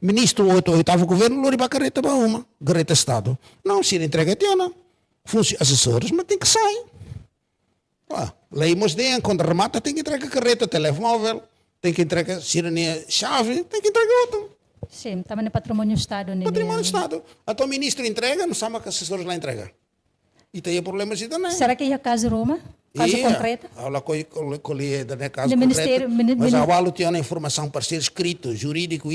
ministro oitavo governo, lori para carreta para uma, carreta Estado. Não, se ele entrega, tiona. Assessores, mas tem que sair. Leimos de quando remata, tem que entregar carreta, telemóvel, tem que entregar chave, tem que entregar outro. Sim, também é patrimônio do Estado. Patrimônio do Estado. Então o ministro entrega, não sabe que assessores lá entregam. E tem problemas e também. Será que é caso Roma? Caso concreto? Ela colhe da caso No Ministério, concreto. Mas a Walo tinha uma informação para ser escrito, jurídico,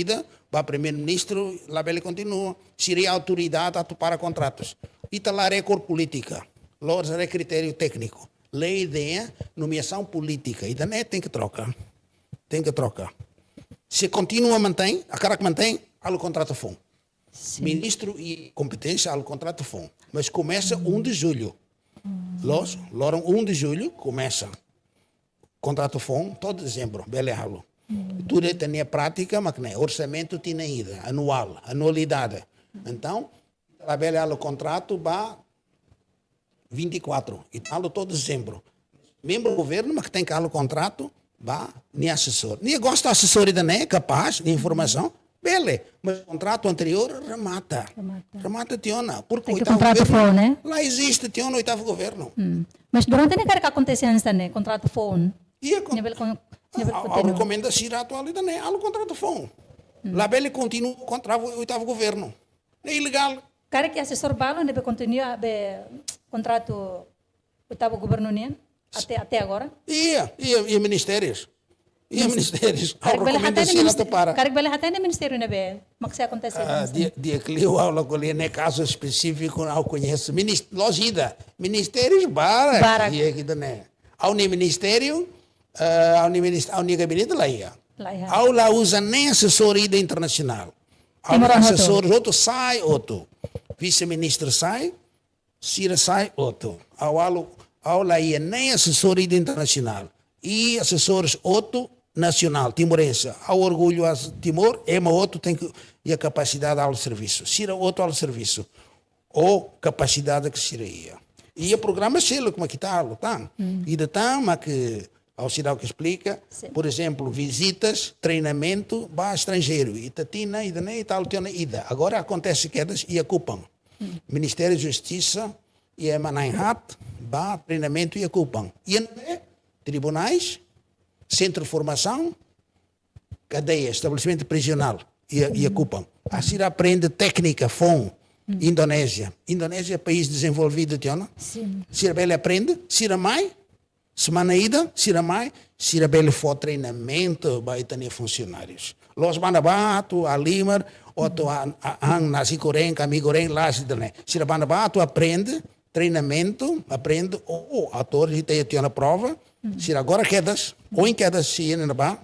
para o primeiro-ministro, lá ele continua. Seria a autoridade a topar contratos. E está lá é cor política. Lá é critério técnico. Lei ideia, nomeação política. E também tem que trocar. Tem que trocar. Se continua mantém, a cara que mantém, há o contrato FON. Ministro e competência, há o contrato FON. Mas começa 1 de julho. Logo 1 de julho, começa. Contrato FON, todo dezembro, beleza. Tudo tem a prática, mas não é. Orçamento tinha ida, anualidade. Então, a bela o contrato vai 24, e tal todo dezembro. Membro do governo, mas que tem que o contrato, vai nem assessor. Nem gosta de assessor ainda não é capaz de informação, beleza. Mas o contrato anterior remata tiona. Porque tem que o contrato for, né? Lá existe, tiona o oitavo governo. Mas durante a que acontece antes, né? Contrato for, E a recomendação da atualidade, né? Há o contrato for. Lá ele continua contra o oitavo governo. É ilegal. Cara que assessor balo deve continuar contrato oitavo governo nem até agora? E ministérios. E ministérios. A recomendação da para. Cara que vai até no ministério né be. Mas que acontece? Dia que eu aula com ele, né caso específico, eu conheço. Logida. Ministérios bara. E aqui também. Ao ministério, ao gabinete lá ia. Ao lá usa nem assessoria internacional. Ao assessor outro sai outro. Vice-ministro sai, Cira sai outro. Ao lá ia nem assessoria internacional. E assessores outro nacional, timorense. Ao orgulho a Timor, outro tem que e a capacidade ao serviço. Cira outro ao serviço. Ou capacidade que Cira ia. E o programa selo como que está, tá? E de tama que ao Cidadão que explica, por exemplo, visitas, treinamento, para estrangeiro, Itatina, Idané e tal, Ida. Agora acontece quedas e ocupam. Ministério da Justiça e a Manaihat, para treinamento e ocupam. E tribunais, centro de formação, cadeia, estabelecimento prisional e ocupam. Assim aprende técnica, FON, Indonésia. Indonésia é país desenvolvido, tiona? Sim. Se ele aprende, se mais, semana ida, sira mais, sira bele for treinamento, vai ter funcionários. Los banabato, a Limar, outro a nasi goreng, kami goreng, lá se dane. Sira banabato aprende treinamento, aprende o ator e tem na prova. Sira agora quedas, ou em quedas se na ba,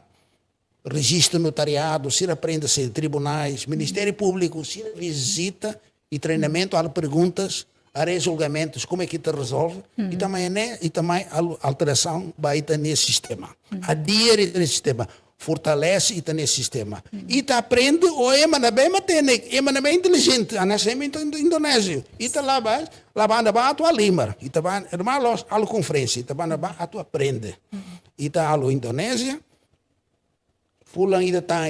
registro notariado, sira aprende se tribunais, Ministério Público, sira visita e treinamento, há perguntas, há julgamentos, como é que te resolve, e também a alteração vai estar nesse sistema. Adere nesse sistema, fortalece e está nesse sistema. E está aprende, ou é bem inteligente, a nascimento indonésio. E está lá vai a tua Limar, e está vai a conferência, e está vai a tua aprende. E está a Indonésia, Fulan ainda está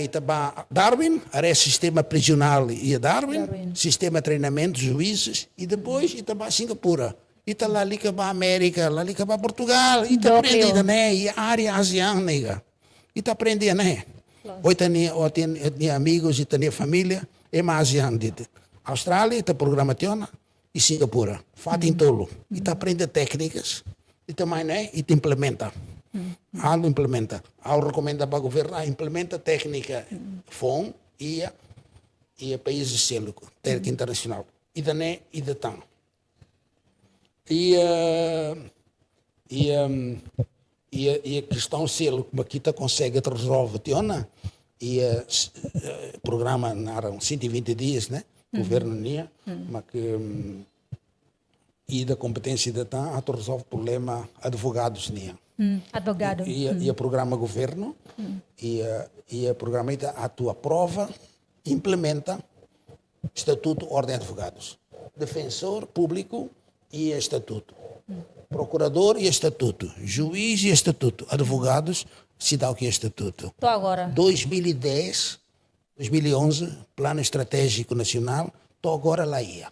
Darwin, é sistema prisional e Darwin, sistema de treinamento, juízes, e depois está para Singapura. E está lá ali para América, lá ali para Portugal, e está aprendendo, né? E a área asiática. E está aprendendo, né? Hoje tem amigos e tem família, é mais asiática. Austrália está programação e Singapura. Fazem tolo. E está aprendendo técnicas, e também, né? E te implementa. Algo implementa. Algo recomenda para o governo, implementa técnica FON e países célicos, técnica internacional. E daí e de tão. E a questão célico, como aqui está consegue resolver, tiona? E programa naram 120 dias, né? Governo nia, mas que e da competência de tão, a resolve problema advogados nia. Advogado. E o programa governo, e o programa a tua prova, implementa estatuto, ordem de advogados. Defensor público e estatuto. Procurador e estatuto. Juiz e estatuto. Advogados, se dá o que é estatuto. Estou agora. 2010, 2011, Plano Estratégico Nacional, estou agora lá ia.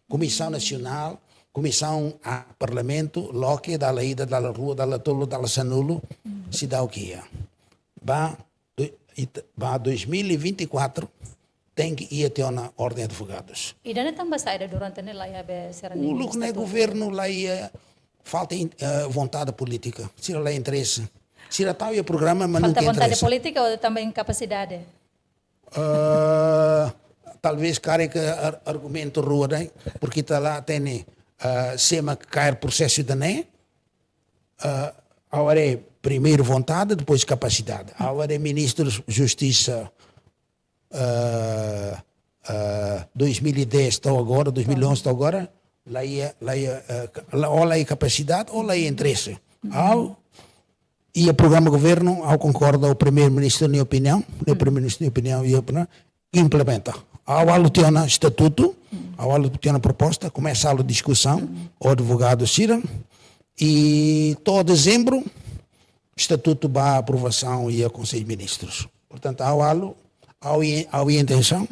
Comissão Nacional comissão a parlamento, loque da ida da rua, da tolo, da sanulo, se dá o que é. Ba 2024 tem que ir até uma ordem de advogados. E daí também sai durante a lá ia ser O look no governo lá ia falta vontade política, se lá interesse. Se lá tá o programa, mas não tem falta vontade interesse. política ou também capacidade? Talvez carregue argumento rua, né? Porque está lá tem sema cair processo de né. Agora é primeiro vontade, depois capacidade. Agora é ministro da Justiça 2010 está agora, 2011 está agora, lá é capacidade ou lá é interesse. E o programa do governo, ao concorda o primeiro-ministro, na minha opinião, implementa. Ao tem um estatuto, ao tem uma proposta, começa a discussão, o advogado Cira, e todo dezembro, estatuto para aprovação e a Conselho de Ministros. Portanto, ao intenção,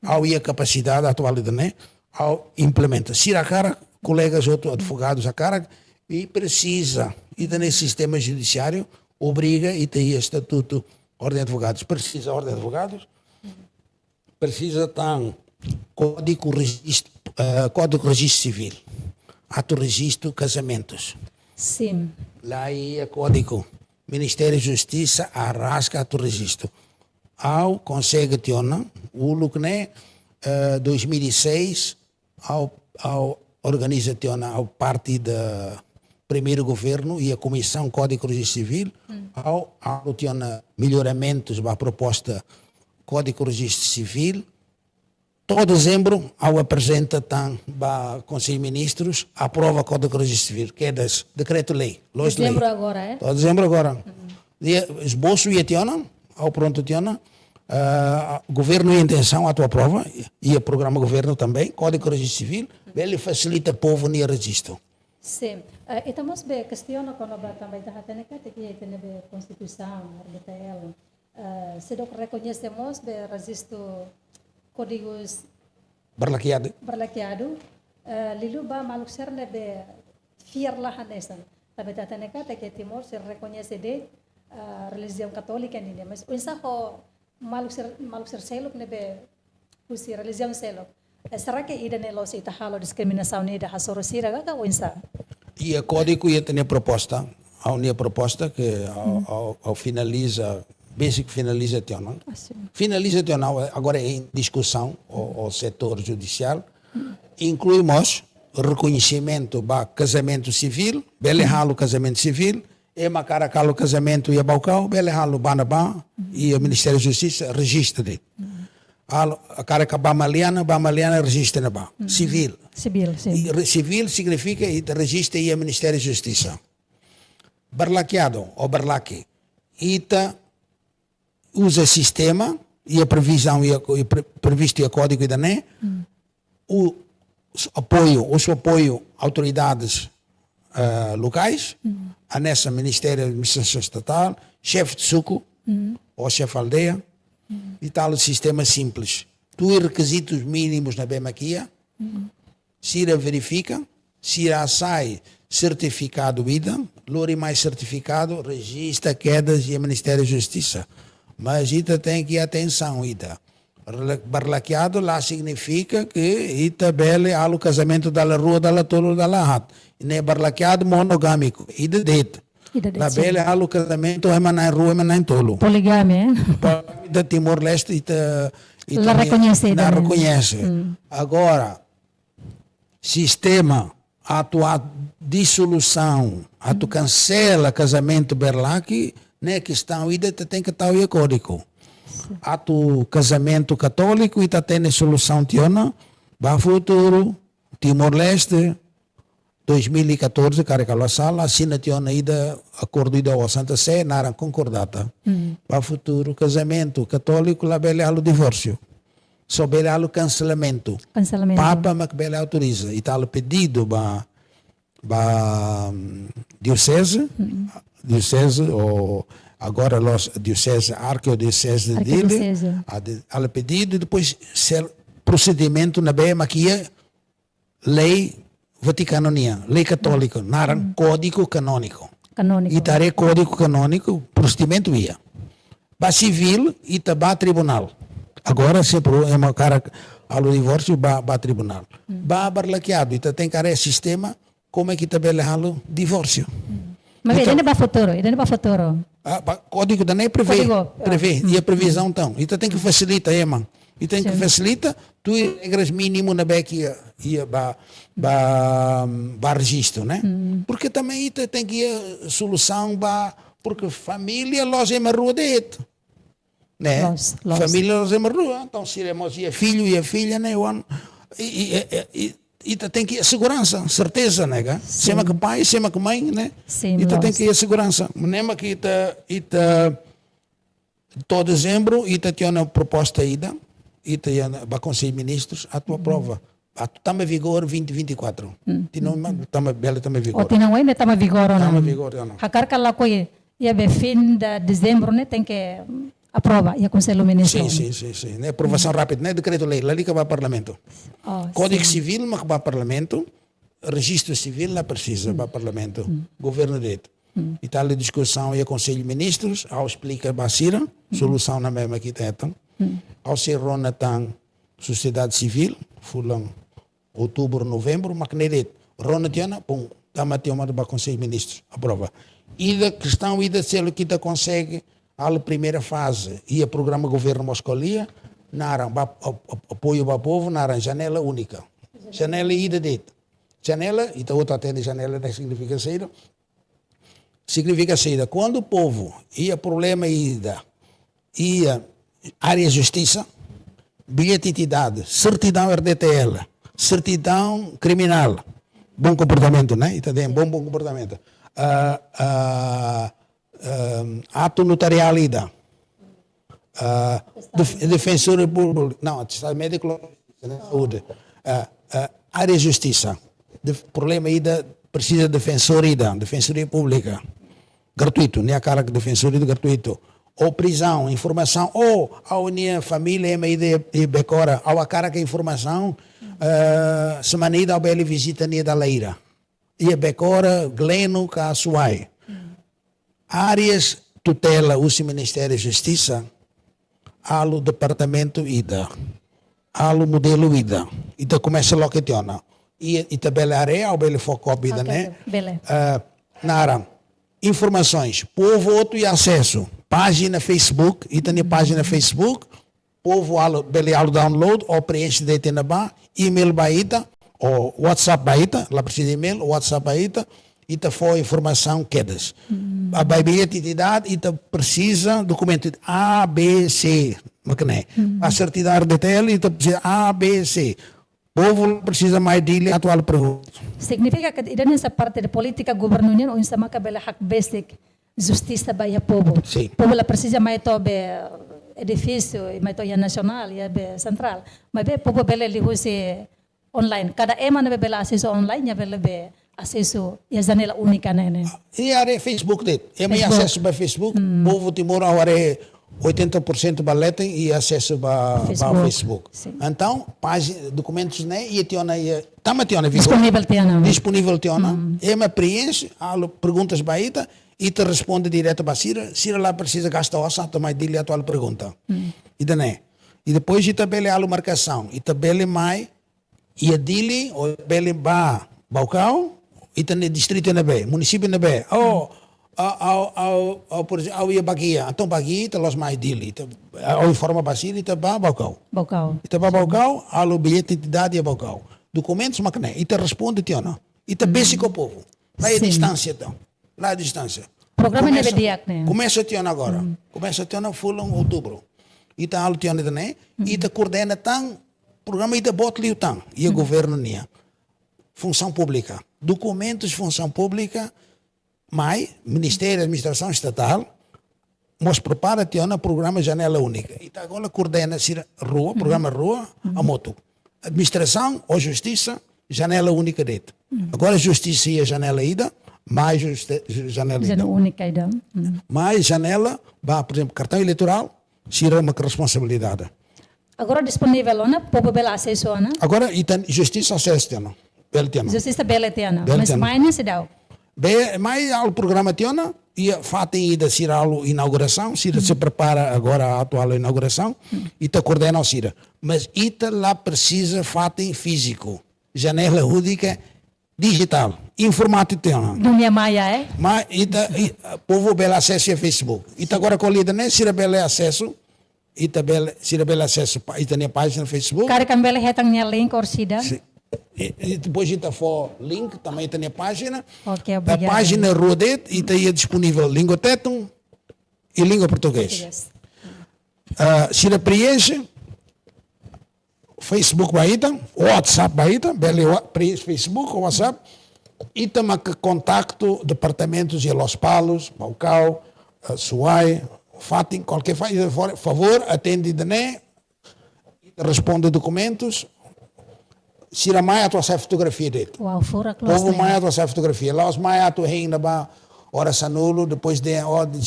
ao a capacidade atual de né, ao implementa. Cira a cara, colegas outros advogados a cara, e precisa, e nesse sistema judiciário, obriga e tem estatuto, ordem de advogados, precisa ordem de advogados, precisa ter código registro civil, ato registro casamentos. Sim. Lá é código, Ministério da Justiça arrasca ato registro. Ao consegue ter o lucne 2006 ao organiza ao parte da primeiro governo e a comissão Código Registro Civil ao ter melhoramentos para a proposta Código Registro Civil. Todo dezembro ao apresenta para o Conselho de Ministros aprova o Código Registro Civil, que é decreto-lei. Dezembro agora, é? Todo dezembro agora. Esboço e ao pronto o governo e a intenção a tua prova e o programa governo também, Código Registro Civil, ele facilita o povo no registro. Sim. E estamos bem, questiona quando também está tendo que tem a Constituição, se nós reconhecemos o registro códigos Berlaqueado. Lilu ba maluk ser nebe fiar lah hanesan. Tapi tata neka que Timor se reconhece de religião católica nini, mas unsa ho maluk ser selok nebe pusi religião selok. Será que ida nelo se tahalo discriminação nida hasoro sira ga unsa? E a código ia ter proposta, a unia proposta que ao finaliza basic finaliza agora é em discussão o setor judicial, incluímos reconhecimento para casamento civil, belehalo casamento civil, e macaracalo casamento e abaucau, belehalo banabá e o Ministério da Justiça registra dele. A cara que bamaliana registra na ba. Civil. Civil significa e registra e o Ministério da Justiça. Barlaqueado ou barlaque. Ita usa sistema e a previsão e previsto e a código e da né. O apoio autoridades locais, a nessa Ministério da Administração Estatal, chefe de suco ou chefe aldeia, e tal o sistema simples. Tu requisitos mínimos na Bemaquia, se irá verifica, se irá sai certificado ida, lori mais certificado, registra quedas e o Ministério da Justiça. Mas ita tem que atenção ita. Barlaqueado lá significa que ita bele alo casamento da rua da tolo da hat. Ne barlaqueado monogâmico. Ida det. La bele alo casamento é na rua é na tolo. Poligamia. Da Timor Leste ita la reconhece. La reconhece. Agora sistema a tua dissolução, a tu cancela casamento berlaqui, né questão ida tem que estar o código. A tu casamento católico e tem solução tiona, para futuro Timor Leste 2014 carregou sala assina tiona ida acordo ida ao Santa Sé nara concordata. Para futuro casamento católico lá bele alo divórcio. Só bele alo cancelamento. Papa mas bele autoriza e tal pedido ba diocese ou agora os diocese arquidiocese dele a pedido e depois ser procedimento na BEM aqui lei Vaticano nia, lei católica, naran código canônico. Canônico. Itare código canônico, procedimento ia. Ba civil, ita ba tribunal. Agora sempre é uma cara ao divórcio ba tribunal. Ba barlaqueado, ita tem cara sistema como é que ita bele halo divórcio. Mas Então- ele não vai futuro. Código da nem prevê, Código, prevê, e a previsão então. Ita tem que facilitar, mano. E tem que facilita, tu regras mínimo na beca ia ba registro, né? Porque também ita tem que ir solução porque família nós é rua de né? Los. Família nós é rua, então se iremos ia filho e a filha, né? Ita tem que ir segurança, certeza, né? Sema que pai, sema que mãe, né? Sim, Ita tem los. que ir segurança. Nema que ita todo dezembro ita tinha uma proposta ida. Ita para Conselho de Ministros, a tua prova. A tu estamos em vigor 2024. Bela também em vigor. O tinang ainda está em vigor ou Estamos não? em vigor, ou não? Hakar kala ko ia be fim de dezembro, né? Tem que aprova e Conselho Ministro. Sim. Né? Aprovação rápida, não é decreto-lei, lá liga para o Parlamento. Oh, Código Civil, mas para o Parlamento. Registro Civil, não precisa para o Parlamento. Governo direito. E tal a discussão e o Conselho de Ministros, ao explica a Cira, solução na mesma que tem. Ao ser rona tan sociedade civil, fulang outubro, novembro, mas que nem rona tiana, pum, tama tiama do Conselho de Ministros, aprova. E da questão e da selo que ta consegue a primeira fase e o programa governo Moscolia, naram apoio para o povo, naram janela única. Janela ida dentro. Janela, e ta outra atende janela, não significa saída. Significa saída. Quando o povo ia problema ida, ia área de justiça, bilhete de identidade, certidão RDTL, certidão criminal, bom comportamento, né? Entendeu? Bom comportamento. Ato notarial ida. Defensor público, não, Estado médico, saúde. Área de justiça, problema ida, precisa de defensor ida, defensoria pública, gratuito, nem a cara que defensoria gratuito. Ou prisão, informação, ou a minha família é ideia e becora, ou a cara que informação, semana ida ao bela visita nia da leira. E a becora, gleno, ka suai. Áreas tutela, o Ministério da Justiça, alo departamento ida, alo modelo ida. Ita começa logo que tiona. Ita bela área, ou bela foco ida, né? Bele. Nara, informações, povo outro e acesso. Página Facebook, e tem página Facebook, povo bele download, ou preenche de na ba, e-mail baita, ou WhatsApp baita, lá precisa de e-mail, WhatsApp baita, e tá foi informação quedas. A bilhete de idade, e tá precisa documento A, B, C, macané. A certidão de tela, e tá precisa A, B, C. Povo precisa mais de atual pergunta. Significa que nessa parte de política governamental, onde se marca bela hak basic, justiça para o povo. Sim. O povo precisa mais tobe edifício, mais tobe nacional, e central. Mas o povo bela lihusi online. Cada emana bela acesso online, bela be acesso e a janela única, né? E a Facebook dele. É mais acesso para Facebook. Povo Timor agora é 80% baletem e acesso para Facebook. Sim. Então, página, documentos, né? E tiona vigor. Disponível tiana. Disponível tiona. É uma preenche, perguntas baita e te responde direto para Cira. Cira lá precisa gastar o assunto, mas dele a tua pergunta. E daí, e depois a tabela a marcação. E tabela mais e a dele ou tabela ba Baucau e tem distrito na B, município na B. Por exemplo, ao Baguia, então Baguia, tá los mais dele, ao informa Basílio, tá ba Baucau. Bocau. E tá ba Baucau, ao bilhete de identidade é Baucau. Documentos macné, e te responde tiona. E te básico ao povo. Lá é distância então. Lá é distância. Programa não é diac, né? Começa a tiona agora. Começa a tiona full em outubro. E tá ao tiona também, e te coordena tão programa e te bota ali o tão. E o governo nia. Função pública. Documentos de função pública, mas Ministério da Administração Estatal, mas prepara tiona programa Janela Única. E tá agora coordena rua, programa rua, a moto. Administração ou Justiça, Janela Única dentro. Agora Justiça e a Janela ida, mais Janela ida. Janela única ainda. Mais janela, por exemplo, cartão eleitoral, será uma responsabilidade. Agora disponível, né? Povo bela acesso, né? Agora, e tem Justiça acesso, tiona. Beltiana. Justiça beletiana. Mas Beletiana. mais não se dá. Mas o programa tiona e fatem ida sira a inauguração, sira se prepara agora a atual inauguração e te coordena o sira. Mas ita lá precisa fatem físico, janela única digital, informático tiona. Dunia maya, Mas povo bela acesso a Facebook. Ita agora colhida né sira bela acesso, sira bela acesso, ita nem página no Facebook. Kari kan bele hetang niya link or sida. E depois a gente for link, também tem a página. Ok, A obrigada. página Rodet e tem disponível língua tetum e língua português. Se ele preenche, Facebook baita, WhatsApp baita, preenche Facebook, WhatsApp, e também contacto departamentos de Los Palos, Baucau, Suai, Fatim, qualquer favor, atende de né, responde documentos. Sira mai atu asa fotografia dele. Wow, fora close. Povo mai atu asa fotografia. Lá os mai atu ainda ba ora sanulo depois de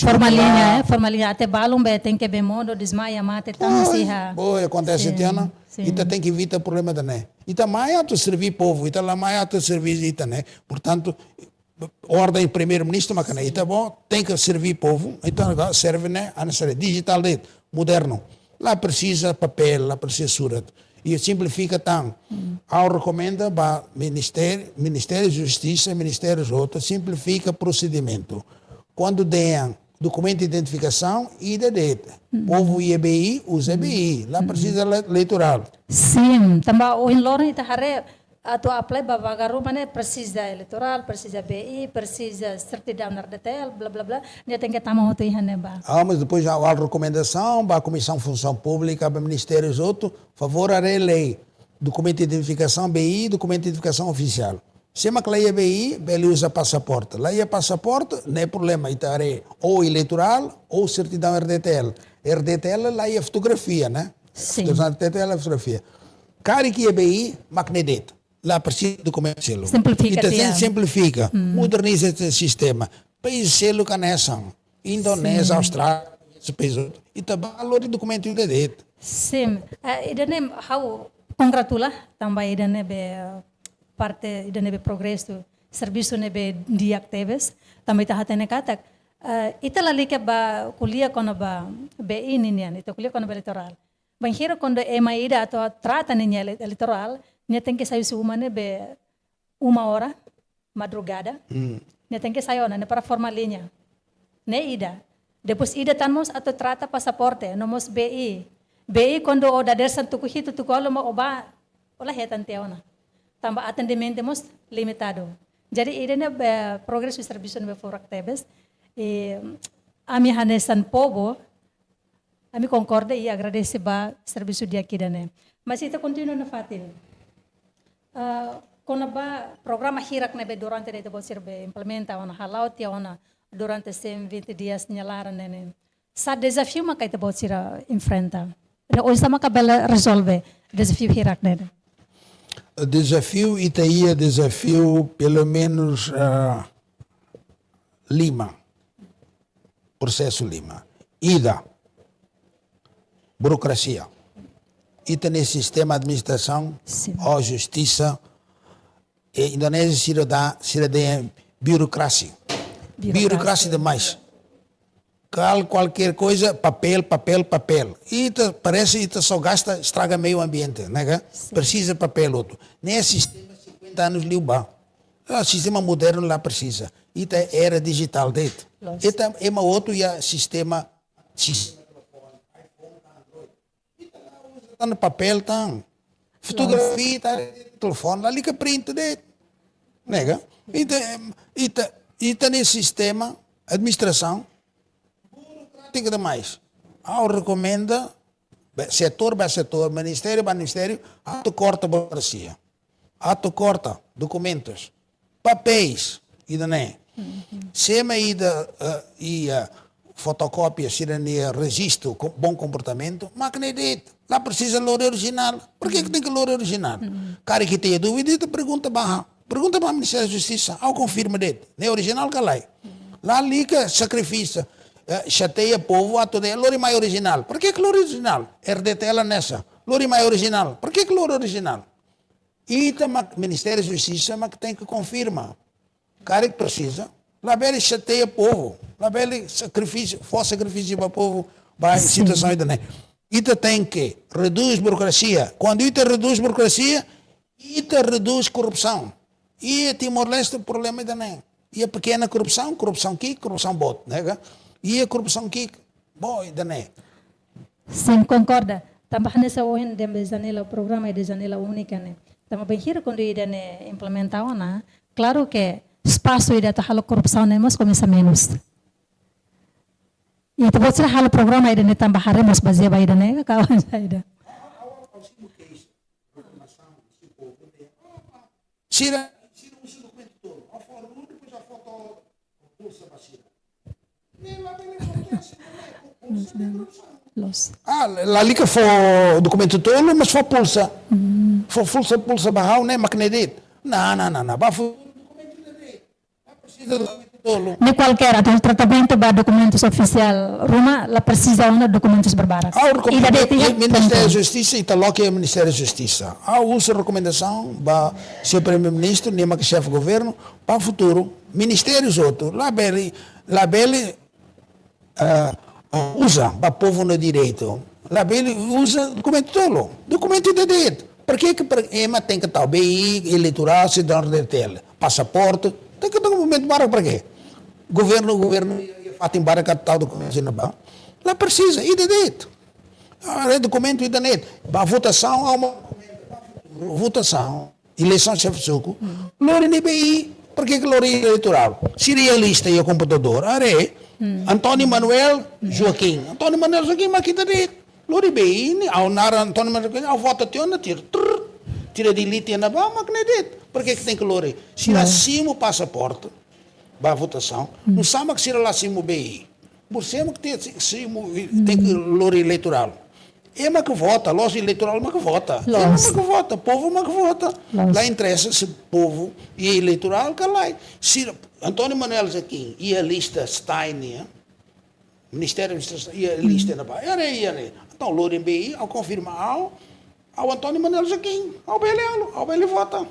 Formalinha, formalinha. Até balum be tem que be modo desmaia mate tamo se ha. Oi, acontece tiana. Ita tem que evitar problema da né. Ita mai atu servir povo, ita lá mai atu servir ita né. Portanto, ordem primeiro-ministro macana. Ita bom, tem que servir povo. Então agora serve né, a necessária digital dele, moderno. Lá precisa papel, lá precisa surat. E simplifica tanto. Eu recomendo para Ministério da Justiça, Ministério Outros, simplifica o procedimento. Quando deem documento de identificação, ida dele. Povo IBI, usa IBI. Lá precisa eleitoral. Sim, também o enloro ita hare atu apply babagaru mane precisa eleitoral, precisa BI, precisa certidão na RDTL, blá blá blá. Dia tem que tamam hotu ihane ba. Mas depois já há recomendação para a Comissão de Função Pública, para Ministérios Outros, favor a lei. Documento de identificação BI, documento de identificação oficial. Se uma claia BI, ele usa passaporte. Lá é passaporte, não é problema. Itare ou eleitoral ou certidão RDTL. RDTL lá é fotografia, né? Sim. RDTL é fotografia. Cari que é BI, magneto. Lá precisa de documento selo. Simplifica, Então, simplifica. Moderniza esse sistema. Países selo canessam. Indonésia, Austrália, esse país. E também valor de documento de dedo. Sim, idane how congratula também idane be parte idane be progresso serviço ne be diactives também tá hatene katak ita lali ke ba kuliah kono ba be ini nian ita kuliah kono be eleitoral ban hero quando é maída atau trata ninya eleitoral nia tem que sair sumane be 1 hora madrugada nia tem que sair ona para formalinha ne ida depois ida tanmos atau trata pasaporte nomos BI quando o dadersan tukuhito tukolo mo oba ola hetan teona tamba atendimento mos limitado jadi ide ne progresso serviço ne foractebes e ami hanesan povo ami concorda e agradece ba serviço de aqui dane mas ita continua na fatin quando ba programa hirak ne be durante de bo sirbe implementa ona halau tia ona durante 20 dias nyalaran nene sa desafio ma kaita bo sira enfrenta hoje estamos a resolver desafio hirak nene. O desafio Itaí é desafio pelo menos Lima, processo Lima, IDA, burocracia, Ita nesse sistema de administração, ou justiça, e Indonésia se dá burocracia demais. Qualquer coisa, papel. E parece que só gasta, estraga meio ambiente, né? Precisa papel outro. Nesse sistema, 50 anos liuba. O sistema moderno lá precisa. E era digital dele. E é outro sistema está no papel, tá? Fotografia, está no telefone, lá liga print dele. Né? E está nesse sistema, administração, tem demais. Eu recomendo, setor by setor, ministério by ministério, ato corta burocracia, ato corta documentos, papéis, e dané. Sema e fotocópia, cidadania, registro, bom comportamento, máquina de lá precisa lore original. Por que tem que lore original? Cara que tem dúvida, pergunta para o Ministério da Justiça, ao confirma dele, não é original que lá liga sacrifício. Chateia povo a todo lori mais original. Por que lori original? RDTL nessa. Lori mais original. Por que lori original? E o Ministério da Justiça mas tem que confirmar. Cara que precisa. Lá ele chateia o povo. Lá ele sacrifício, força sacrifício para o povo, para a situação ainda não. Ita tem que reduz burocracia. Quando ita reduz burocracia, ita reduz corrupção. E Timor-Leste o problema ainda não. E a pequena corrupção aqui, corrupção bot, né? E a corrupção aqui, bom, ainda não. Sim, concorda. Também nessa hoje de janela, o programa é de janela única, né? Também bem hira quando ele implementava, né? Claro que espaço ele está halo corrupção, né? Mas começa menos. E tu pode halo programa ele também haremos baseado aí, né? Kawan saya. Sira usa documento todo. A foto depois a foto pulsa para Sira. Lá liga for documento todo, mas for pulsa. For pulsa barral, né? Maquinedet. Não. Vai for documento dele. Precisa do documento todo. Nem qualquer atau tratamento para documentos oficial. Rumah la precisa de documentos berbarak. O Ministério da Justiça e que é o Ministério da Justiça. Usa recomendação para o seu primeiro-ministro, nem que chefe de governo, para o futuro. Ministérios outros. Lá ele usa para o povo no direito. Lá ele usa documento todo. Documento de direito. Por que EMA tem que estar BI, eleitoral, cidadão de tela, passaporte? Tem que ter um documento para quê? Governo, fatem para que tal documento na banca. Lá precisa, e de direito. Documento e de direito. Para votação, há uma votação, eleição de chefe de suco. Lori nem BI, por que Lori eleitoral? Seria lista e o computador. Antônio Manuel Joaquim, mas que de direito. Lori BI, ao Nara Antônio Manuel, ao voto tira de elite na banca, mas que não é dito. Por que tem que Lori? Se lá cima o passaporte, para a votação, não sabe que se lá cima o BI. Por cima que tem que Lori eleitoral. É mas que vota, loja eleitoral mas que vota. É mas que vota, povo mas que vota. Lá interessa se povo e eleitoral que lá. Se Antônio Manuel Joaquim e a lista Stein, Ministério da Justiça e a lista na banca. Então, Lori BI, ao confirmar, ao Antônio Manuel Joaquim, ao Bele vota.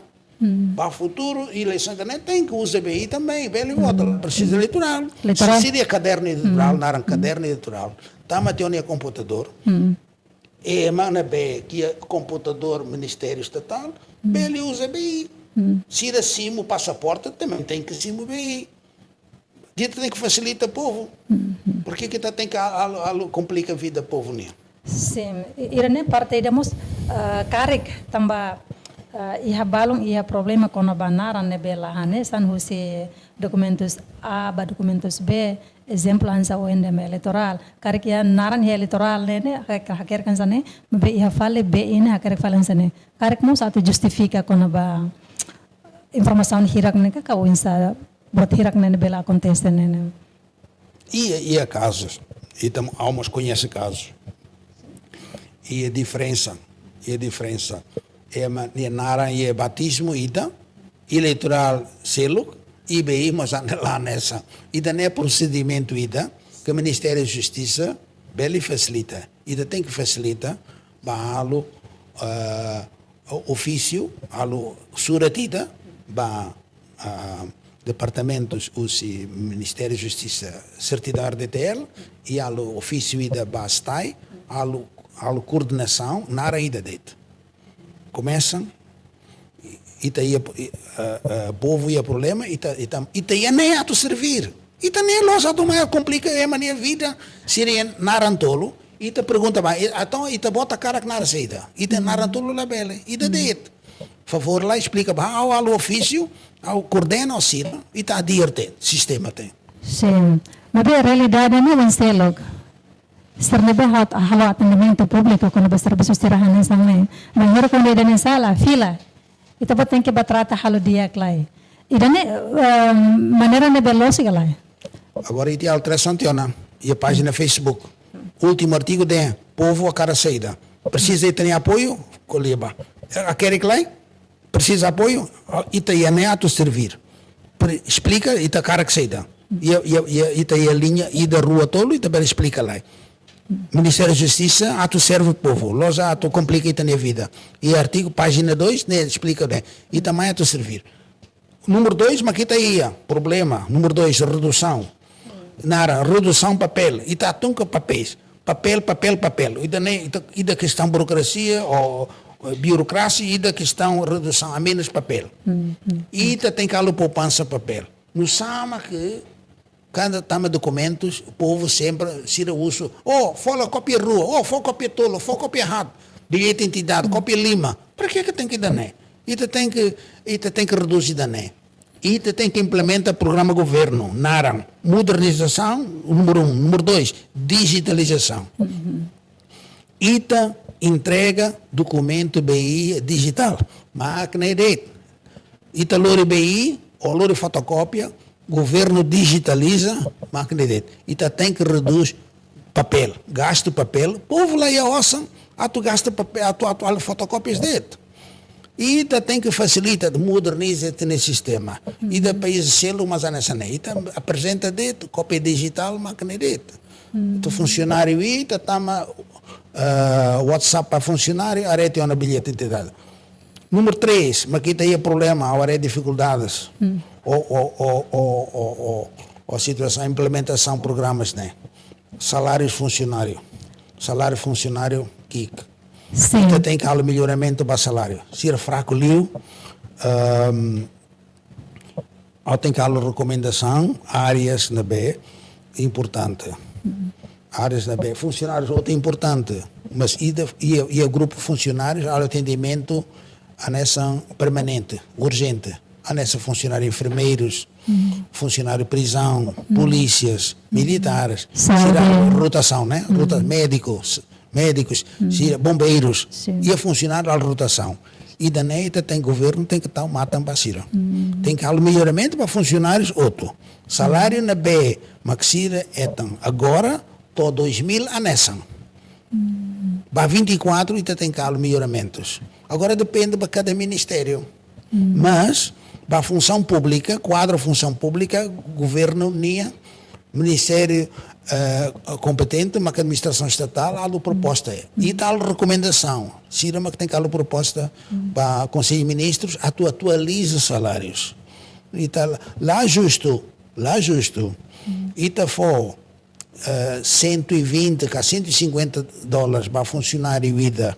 Para o futuro, eleição também tem que usar BI também, Bele vota, precisa eleitoral. Se seria caderno eleitoral, não era caderno eleitoral, também tem computador. E mana B, que é computador Ministério Estatal, Bele usa BI. Se era cima o passaporte, também tem que cima o BI. Dito tem que facilitar o povo. Por que tem que complica a vida do povo, né? Sim, irane parte demos karek tamba iha balong iha problema kono banaran ne bela hane san husi documentos A ba documentos B exemplo hansa o endem eleitoral karek ya naran he eleitoral ne haker kan sane be iha fale B ini haker falen sane karek mo satu justifica kono ba informação hirak ne ka insa bot hirak ne bela acontece ne e há casos e alguns conhece casos. E a diferença é nara e batismo ida eleitoral selo e bem mas lá nessa ida não é procedimento ida que o Ministério da Justiça bem facilita ida tem que facilitar para o ofício alo suratida para departamentos o Ministério da Justiça certidão de tel e alo ofício ida bastai alo a coordenação na área dentro. Começam, e aí povo e o problema, e aí nem é a servir. E nem é loja tomar complica a minha vida, seria narantolo, e te pergunta, então e te bota a cara que na receita, e te narantolo lá bele, e te dentro. Favor lá explica, ao ofício, ao coordena, ao sino, e te adirte, sistema tem. Sim, mas a realidade não é ser logo. Serlebe halo atendimento público quando você serviço istirahat ng sangne. Mahirap kung dito ng sala, fila. Ito ba tem que batrata halo dia clay. Idane maneira ne veloci clay. Agora iti alteração tiona. E a página Facebook. Último artigo de povo a cara saída. Precisa ter apoio? Coleba. Aquele clay? Precisa apoio? Ita ia neato servir. Explica ita cara que saída. Ita ia linha ida rua tolo ita bela explica lá. Ministério da Justiça, ato serve o povo. Nós ato complica a vida. E artigo, página 2, né, explica, né? E também ato servir. Número 2, mas aqui está aí, problema. Número 2, redução. Nara, redução papel. E está tunca papéis. Papel. E da questão burocracia, ou burocracia, e da questão redução, a menos papel. E tem que haver poupança papel. No sama que cada tama documentos, o povo sempre se usa. Fala cópia rua, cópia tolo, cópia errado. Bilhete de identidade, cópia lima. Para que tem que dar, né? E tem que reduzir dané. E tem que implementar o programa governo. Naram, modernização, número 1. Número 2, digitalização. E entrega documento BI digital. Máquina e dete. E lori BI, ou lori fotocópia, governo digitaliza, máquina de dete. E tem que reduzir papel, gasto papel. Povo lá e a ossa, tu gasta papel, atual fotocópias dete. E tem que facilitar, modernizar nesse sistema. E da país selo, mas nessa nem. Apresenta dete, cópia digital, máquina de dete. Tu funcionário e tama WhatsApp para funcionário, arete uma bilhete de identidade. Número 3, mas aqui tem problema, há dificuldades. Ou situação, implementação de programas, né? Salário funcionário, KIC. Sim. Então tem que haver melhoramento para salário. Se é fraco, liu, tem que haver recomendação, áreas na B, importante. Áreas na B, funcionários, outro importante. Mas e o grupo funcionários, há atendimento a nessa permanente, urgente. A nessa funcionário enfermeiros, funcionário prisão, polícias, militares, rotação, né? Médicos, bombeiros. Sim. E a funcionário a rotação. E da neita tem governo, tem que estar matam basira. Tem que haver melhoramento para funcionários, outro. Salário na B, maxira etam. Agora, tô 2.000 a nessa. Para 24 e tem que haver melhoramentos. Agora depende de cada ministério. Mas, para a função pública, quadro função pública, governo, ministério competente, mas que a administração estatal, há a proposta. E tal recomendação. Sirama que tem que haver proposta para o Conselho de Ministros, atualiza os salários. E tal, lá justo. E tá for 120 a 150 dólares para funcionário e vida.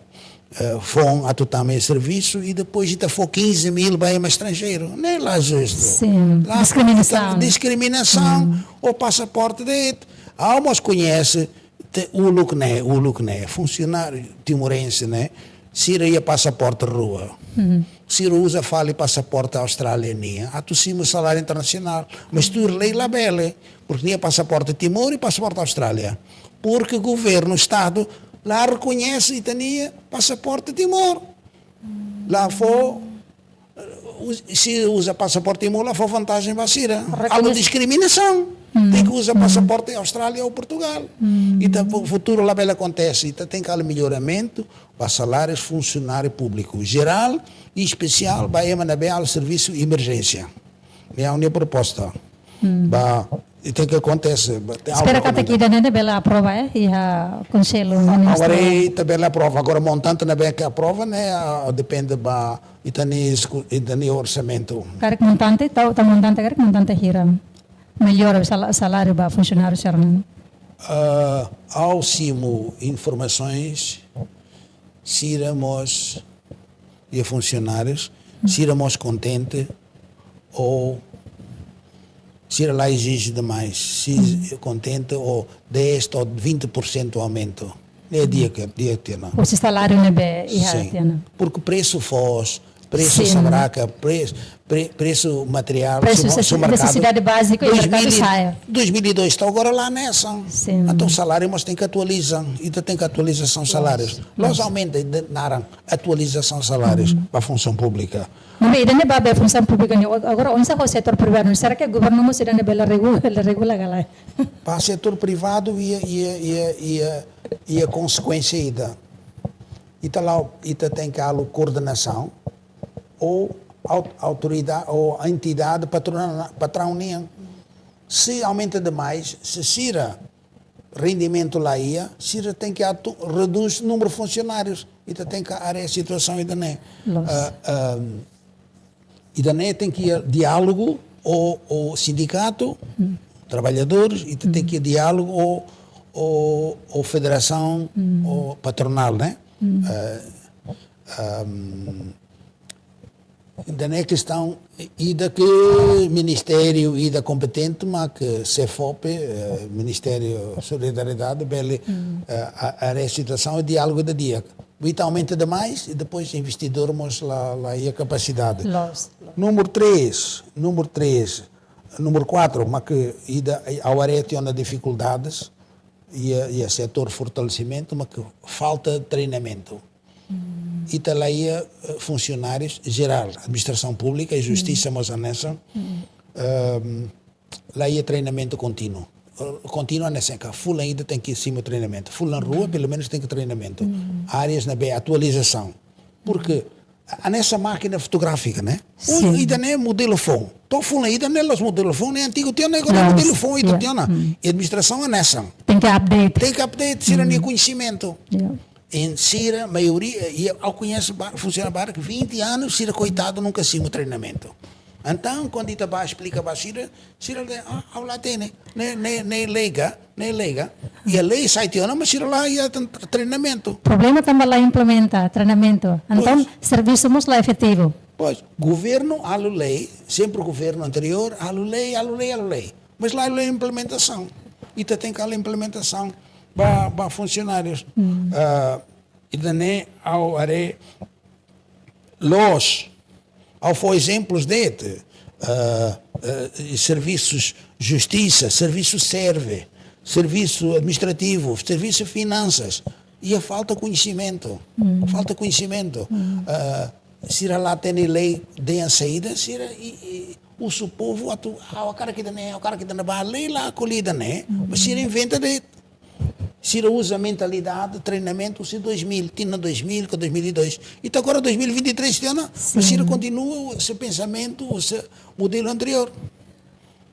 Vão a totalmente serviço e depois ainda for 15 mil para ir estrangeiro. Não é lá justo. Sim, lá, discriminação. Discriminação, o passaporte dele. Alguns conhecem o look né, funcionário timorense, né? Se ia passaporte rua. Se usa fala passaporte australiano, a tu cima salário internacional. Mas tu lei lá bela, porque tinha passaporte Timor e passaporte Austrália. Porque o governo, o Estado, lá reconhece e tinha passaporte Timor. Lá foi, se usa passaporte Timor, lá foi vantagem vacina. Há uma discriminação. Tem que usar passaporte Austrália ou Portugal. E o futuro lá bem acontece. Então tem que haver melhoramento para salários funcionário público geral e especial para o serviço de emergência. É a minha proposta. E tem que acontecer. Espera que aqui da nene bela aprova, e a conselho. Agora também aprova. Agora montante na bem que aprova, né? Depende da e orçamento. Karek montante, karek montante hira. Melhor o salário para funcionários, Fernando? Ao cimo informações, se iremos e funcionários, se iremos contente ou se lá exige demais, se contente ou 10 ou 20% aumento. É dia que tem. O salário não é sim, porque preço foz, preço sabraca, preço material, preço necessidade básica e mercado saia. 2002 está agora lá nessa. Sim. Então o salário mas tem que atualizar. E tem que atualização de salários. Nós aumenta na atualização de salários para a função pública. Não é ainda não é função pública agora onde está o setor privado? Será que o governo não se dá bela regula galera? Para o setor privado e a consequência ainda. E tem que haver coordenação ou autoridade ou a entidade patronal. Se aumenta demais, se Cira rendimento lá ia, Sira tem que reduz o número de funcionários. E tem que a situação ainda não é. E daí tem que ir diálogo o sindicato, trabalhadores, e tem que ir diálogo o federação, o patronal, né? Ainda não é questão e da que ministério e da competente, mas que CEFOP, Ministério da Solidariedade, a situação é diálogo da dia. O aumenta demais e depois investidores lá e a capacidade. Número 4, mas que a área tem dificuldades e a setor fortalecimento, mas que falta treinamento. E está lá funcionários geral, administração pública e justiça, mas nessa lá treinamento contínuo. Continua nessa que full ainda tem que ir cima treinamento. Full na rua, pelo menos tem que treinamento. Áreas na B, atualização. Porque nessa máquina fotográfica, né? Ainda não é modelo phone. Tô full ainda não é os modelo phone, é antigo, tem agora modelo phone e tem e a administração é nessa. Tem que update. Tem que update, se não conhecimento. Em Sira, maioria, e eu conheço funcionário que 20 anos, Sira, coitado, nunca se um treinamento. Então, quando ele explica para Sira lá tem, nem leiga. E a lei sai de mas Sira lá ia treinamento. O problema também lá implementa treinamento. Então, serviço muito efetivo. Pois, governo, a lei, sempre o governo anterior, a lei. Mas lá a implementação. E tem que a implementação para funcionários. E daí, ao for exemplos de serviços justiça, serviço serve, serviço administrativo, serviço finanças, e a falta conhecimento. Se lá tem lei de saída, o povo, o cara que não vai lei lá acolhida, né? Mas se inventa de se usa a mentalidade, treinamento, se 2000, tinha 2000, 2002. E agora 2023, mas se continua esse pensamento, esse modelo anterior.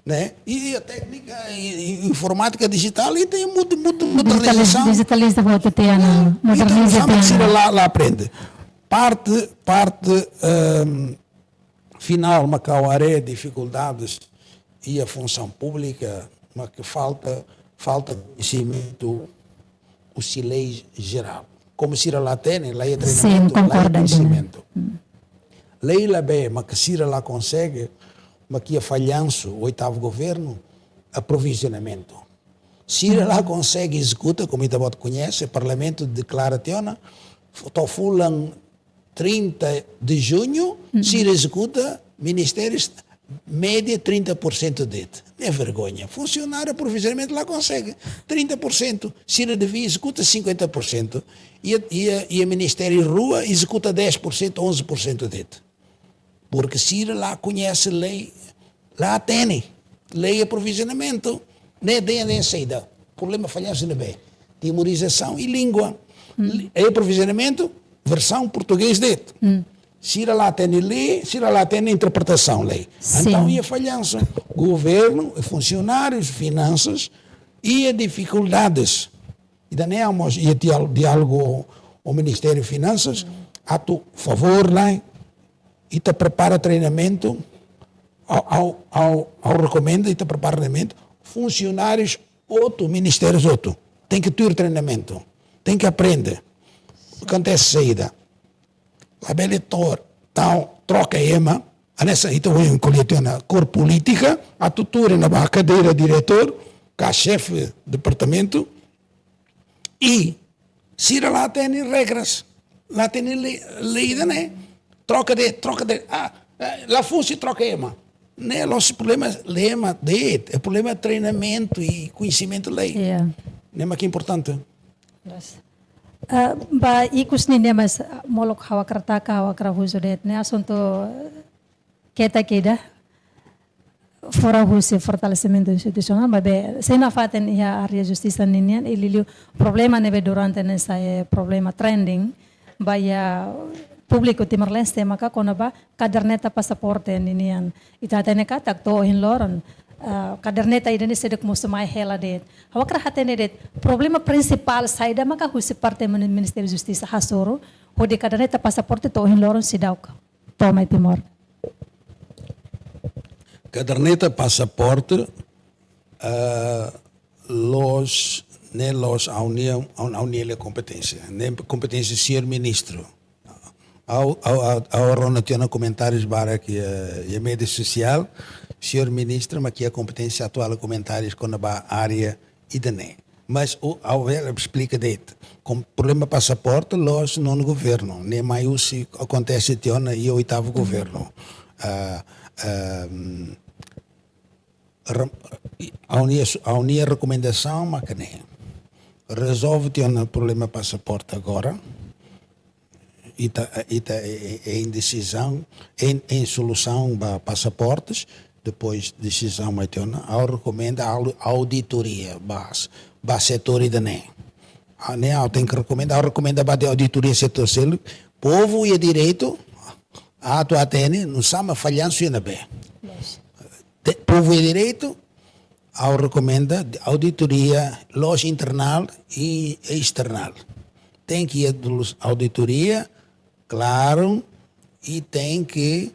Né? E a técnica, e informática digital, e tem modernização. Digitaliza volta tem a modernização. Lá aprende. Parte final, Macau, área dificuldades e a função pública, mas que falta conhecimento, o lei geral. Como se lá tem, lá é treinamento, lá é conhecimento. Lei lá bem, mas que se lá consegue, mas que é falhanço, o 8º governo, aprovisionamento. Se lá consegue executa, como a gente conhece, o parlamento declara, estou fulan 30 de junho, se executa, ministérios, média 30% de é vergonha. Funcionário, aprovisionamento lá consegue 30%. Se ele devia, executa 50%. E o Ministério Rua executa 10%, 11% de porque se lá conhece lei, lá tem lei de aprovisionamento, nem saída. Problema falhança não é. Memorização e língua. Aprovisionamento, versão português de se lá tem lei, se lá tem interpretação lei. Sim. Então, ia falhança. Governo, funcionários, finanças e dificuldades. E daí ia diálogo o Ministério de Finanças, a tu favor lá, e te prepara treinamento, ao recomenda e te prepara treinamento, funcionários, ministérios, tem que ter treinamento, tem que aprender. Acontece saída. A beletor, então, troca EMA, nessa então eu encolhi na cor política, a tutora na cadeira diretor, cá chefe de departamento, e se lá tem regras, lá tem lei, né? Troca de, lá fosse troca EMA. Né? Os problemas, lema é problema de treinamento e conhecimento da lei. Não é que é importante. Ba ikus ni mas molok hawa kertaka hawa krahuso det ne assunto kita fora husi fortalecimento institucional mas sena faten ia área justiça ninian ililio problema neve durante nessa problema trending baya público Timor-Leste maka kono ba caderneta passaporte ninian ita tene katak to in loron caderneta ida ni sedek musto mai hela det. Hawakra hatene det. Problema principal saida maka husi parte Ministério da Justiça hasoro, o de caderneta passaporte to hin loron sidauk. Toma Timor. Caderneta passaporte los a Unia competência, nem competência senhor ministro. Agora não tinha comentários para que a mídia social, senhor ministro, mas que a competência atual comentários com a área e dané. Mas ao explica dete, com problema passaporte, nós não governo, nem mais se acontece tiona e o oitavo governo. A Unia recomendação, mas que nem resolve tiona problema passaporte agora. Em decisão, em solução para passaportes, depois decisão mais tiona, ao recomenda a auditoria para setor e dané. Tem que recomendar, recomenda para a auditoria setor celo, povo e direito a atuar não sabe falhanço e na bem. Povo e direito ao recomenda auditoria loja internal e external. Tem que ir à auditoria, claro, e tem que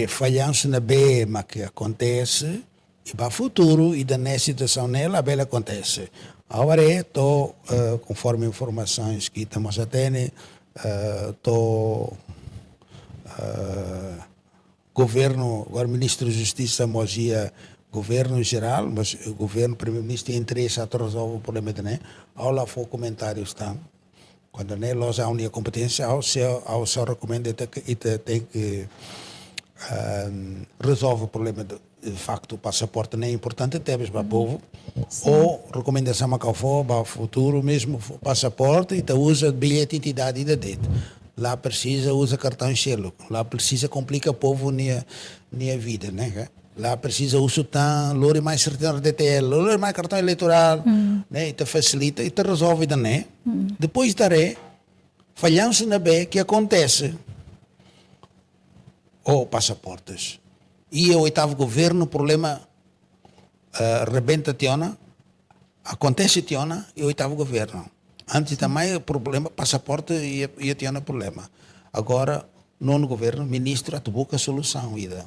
falhança na bem, mas que acontece e para o futuro e da situação nela, a bela acontece. Agora estou, conforme informações que estamos a ter, estou governo, agora ministro da Justiça, mogia governo geral, mas o governo, primeiro-ministro, interessa a resolver o problema de né. Ao lá for comentários estão. Quando né, nós há uma competência, ao seu recomenda que tem que resolve o problema de facto o passaporte não é importante temos para o povo. Ou recomendação a for para o futuro mesmo o passaporte e usa bilhete de identidade da dete. Lá precisa usa cartão selo, lá precisa complica o povo na vida, né? Lá precisa usa tan lore mais certidão de DTL, lore mais cartão eleitoral, né? E te facilita e te resolve, né? Depois daré falhança na B que acontece ou passaportes. E o oitavo governo problema rebenta tiona, acontece tiona e o oitavo governo. Antes também o problema passaporte ia tiona problema. Agora nono governo ministro atubuca solução ida.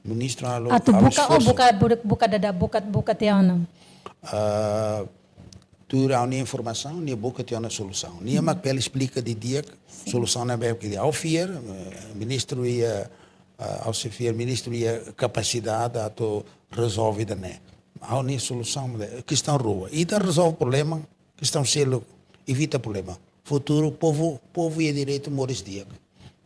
Ministro atubuca ou buka tiona. Tu há uma informação, nem boca tiona solução. Nem a Macpel explica de dia solução na bem que ao FIER, ministro ia ao CFIER, ministro ia capacidade a resolver né. Há uma solução, questão rua. E da resolve o problema, questão selo evita problema. Futuro povo e direito mores dia.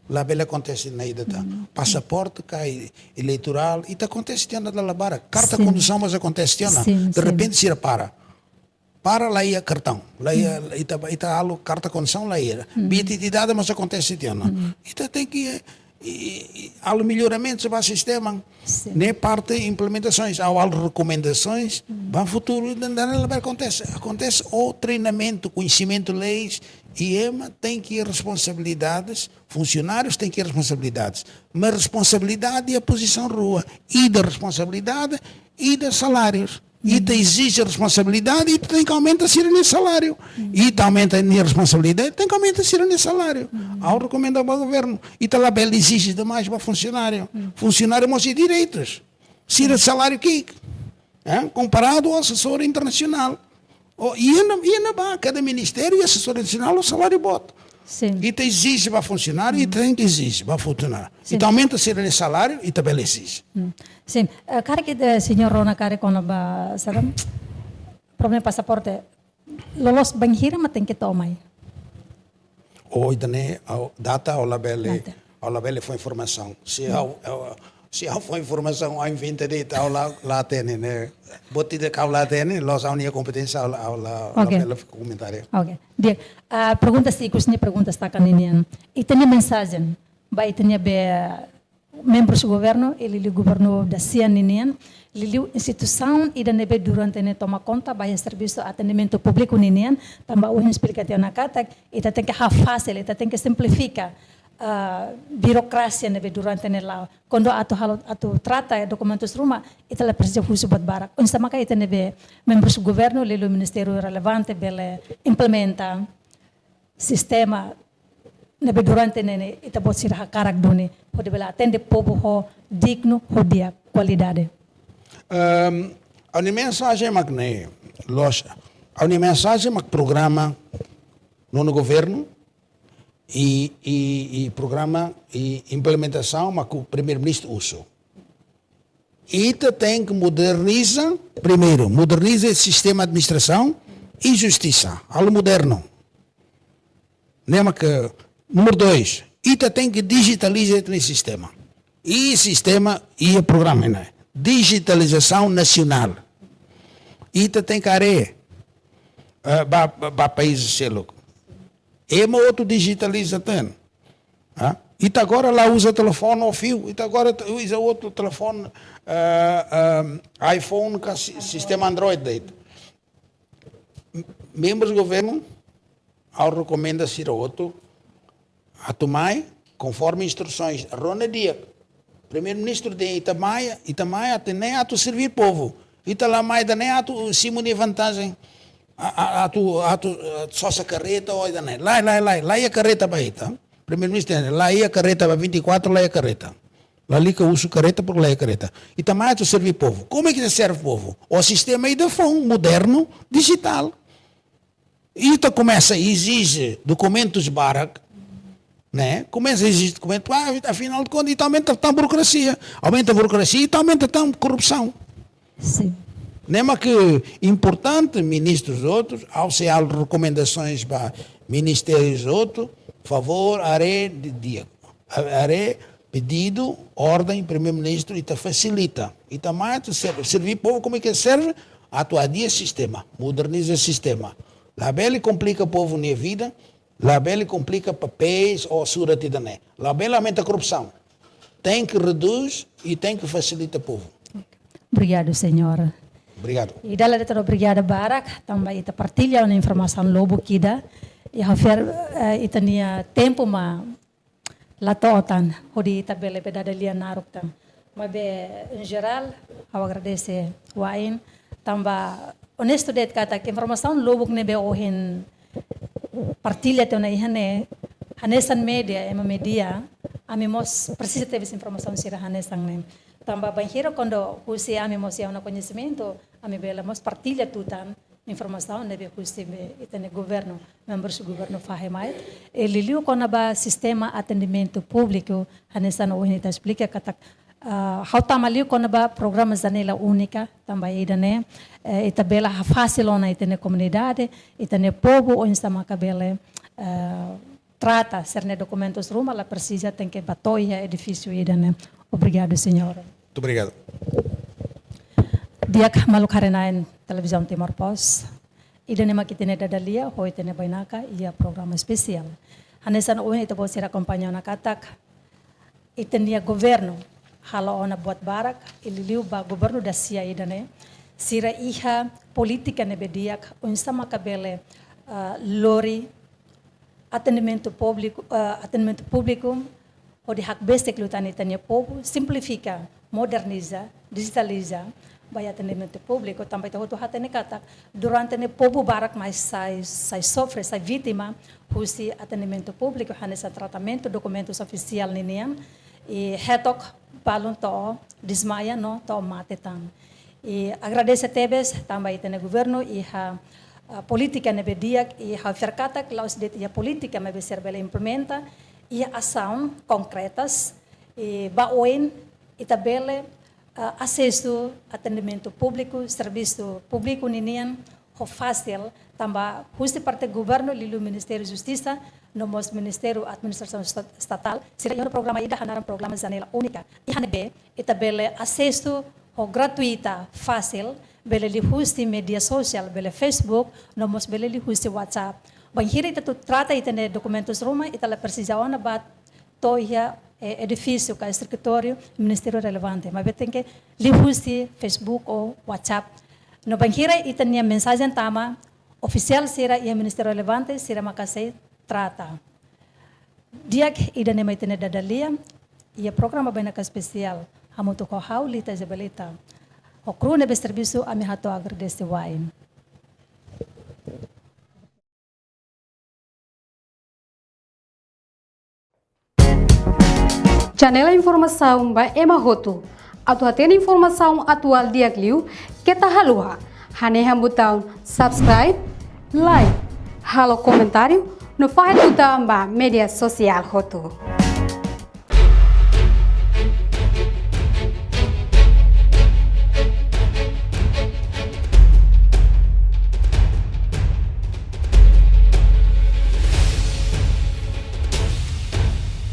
Lá bela acontece na ida tá. Passaporte cai eleitoral e tá acontece tiana da labara. Carta condução mas acontece tiana. De repente se para lá ia cartão, lá ia ita alo carta condição lá ia. Identidade mas acontece tiana. Ita tem que há melhoramentos para o sistema, nem parte implementações, há recomendações para o futuro, acontece o treinamento, conhecimento de leis e EMA tem que ir responsabilidades, funcionários têm que ir responsabilidades, mas responsabilidade é a posição rua, e da responsabilidade e de salários. E te exige responsabilidade e tem que aumentar o salário. E te aumenta a responsabilidade tem que aumentar o salário. Ao recomendar para o governo. E te lá bela exige demais para funcionário. Funcionário mostra direitos. Se o salário que comparado ao assessor internacional. E na cada ministério e assessor internacional o salário bota. Sim. E te exige para funcionário e tem que exigir para funcionário. E te aumenta o salário e te bela exige. Sim, cara que o senhor Rona cara quando sabe problema passaporte, lolos banhira mas tem que tomar. Hoje né, data ao labele foi informação. Se há foi informação ao inventa de tal lá tem né, boti de cá lá tem, nós há uma competência ao labele comentário. Ok. Dia, pergunta se que pergunta está caninian. E tem mensagem, vai ter membros do governo, ele governo da CNN, ele instituição e da nebe durante ne toma conta vai serviço atendimento público ninian, também o explicação na carta, e tem que fácil, tem que simplificar. birokrasia nebe durante nela quando atu trata documentos rumah itala precisa husu buat barak unsa maka ita nebe membros do governo lelo ministério relevante bele implementa sistema nebe durante nene ita bot sira karak duni pode bela atende povo ho digno ho dia qualidade. A mensagem mag ne loja. A mensagem mag programa no governo e programa e implementação mas que o primeiro-ministro usa. Ita tem que modernizar primeiro, moderniza o sistema de administração e justiça, algo moderno. Nema que número 2, ita tem que digitalizar o sistema. E o sistema e o programa, né? Digitalização nacional. Ita tem que para países selos. É uma outro digitaliza tem. Ita agora lá usa telefone ao fio. Ita agora usa outro telefone iPhone com sistema Android. Membros do governo ao recomenda ser outro a tomar conforme instruções. Rona Dia, primeiro-ministro de Itamaia nem a tu servir povo. Italamai nem a tu simone vantagem. A tu só essa carreta ou ainda nem. Lá é a carreta para ita. Primeiro-ministro, lá é a carreta para 24, lá é a carreta. Lá que eu uso carreta porque lá é a carreta. Itamaia tu servir povo. Como é que serve povo? O sistema aí de fome moderno, digital. Ita começa a exigir documentos barak, né? Começa a exigir documentos, afinal de contas, aumenta a burocracia. Aumenta a burocracia e aumenta a corrupção. Sim. Nema que importante, ministros outros, ao ser recomendações para ministérios outros, favor, pedido, ordem, primeiro-ministro, e facilita. E também servir povo, como é que serve? Atuar sistema, moderniza o sistema. La bela complica o povo na vida, la bela complica papéis ou surati da né. La bela aumenta a corrupção. Tem que reduzir e tem que facilitar o povo. Obrigado, senhora. Obrigado. E dala dito obrigada barak, também ita partilha uma informação lobo kida. E haver ita nia tempo ma latotan, hodi ita bele pedada lia naruk tam. Mas em geral, eu agradeço o AIN, também honesto det kata que informação lobo que nebe ohin partilha teu na ihane hanesan media ema media amemos precisa ter essa informação sira hanesan nem. Também banheiro quando usi amemos ya na conhecimento amebelamos partilha tutan informação nebe usi itene governo membros do governo fahemai ele liu quando ba sistema atendimento público hanesan ohin ita explica kata how tamaliu quando ba programa zanela única também idane ita bela fácil na itene comunidade itene povo ou instama cabele trata cerne documentos ruma la precisa tem que batoia edifício idane. Obrigado, senhora. Muito obrigado. Dia malukharenain televisão Timor Pos. Idane makitene dadalia hoi tene bainaka ia programa especial. Hanesan oin ita bo sira acompanhar na katak itenia governo halo ona buat barak ililiu ba governo da sia idane sira iha politika nebediak unsama kabele lori atendimento público odi hak bestek lutani tania povo simplifica moderniza digitaliza vai atendimento público também tá outro hatene kata durante ne povo barak mais sai sofre sai vítima husi atendimento público hanesa tratamento documentos oficial ninian e hetok balon to desmaia no to matetan e agradeço tebes também tene governo e a política nebe dia e a verkata klaus det a política nebe serbele implementa e ação concretas e baoin itabele acesso atendimento público serviço público ninian ho fácil também justi parte governo lilu ministério justiça no mos ministério administração estatal sira有programa ida hanaram programa janela única e hanebe itabele acesso ho gratuita fácil bele li justi media social bele Facebook no mos bele li justi WhatsApp banhira ita tu trata itene documentos ruma ita la precisa ona bat toia edifício ka escritório ministério relevante mas tem que li justi Facebook ou WhatsApp no banhira ita nia mensagem tama oficial sira e ministério relevante sira makasay trata Diak ida ne mai tene dadalia, ia programa banaka spesial, hamutu ko hau lita Isabelita. O kru nebe serviço ami hato agradece wain. Janela informação ba Ema Roto. Atu atena informação atual diak liu, kita halua. Hane botão subscribe, like, halo comentário, no faz botão ba media social Roto.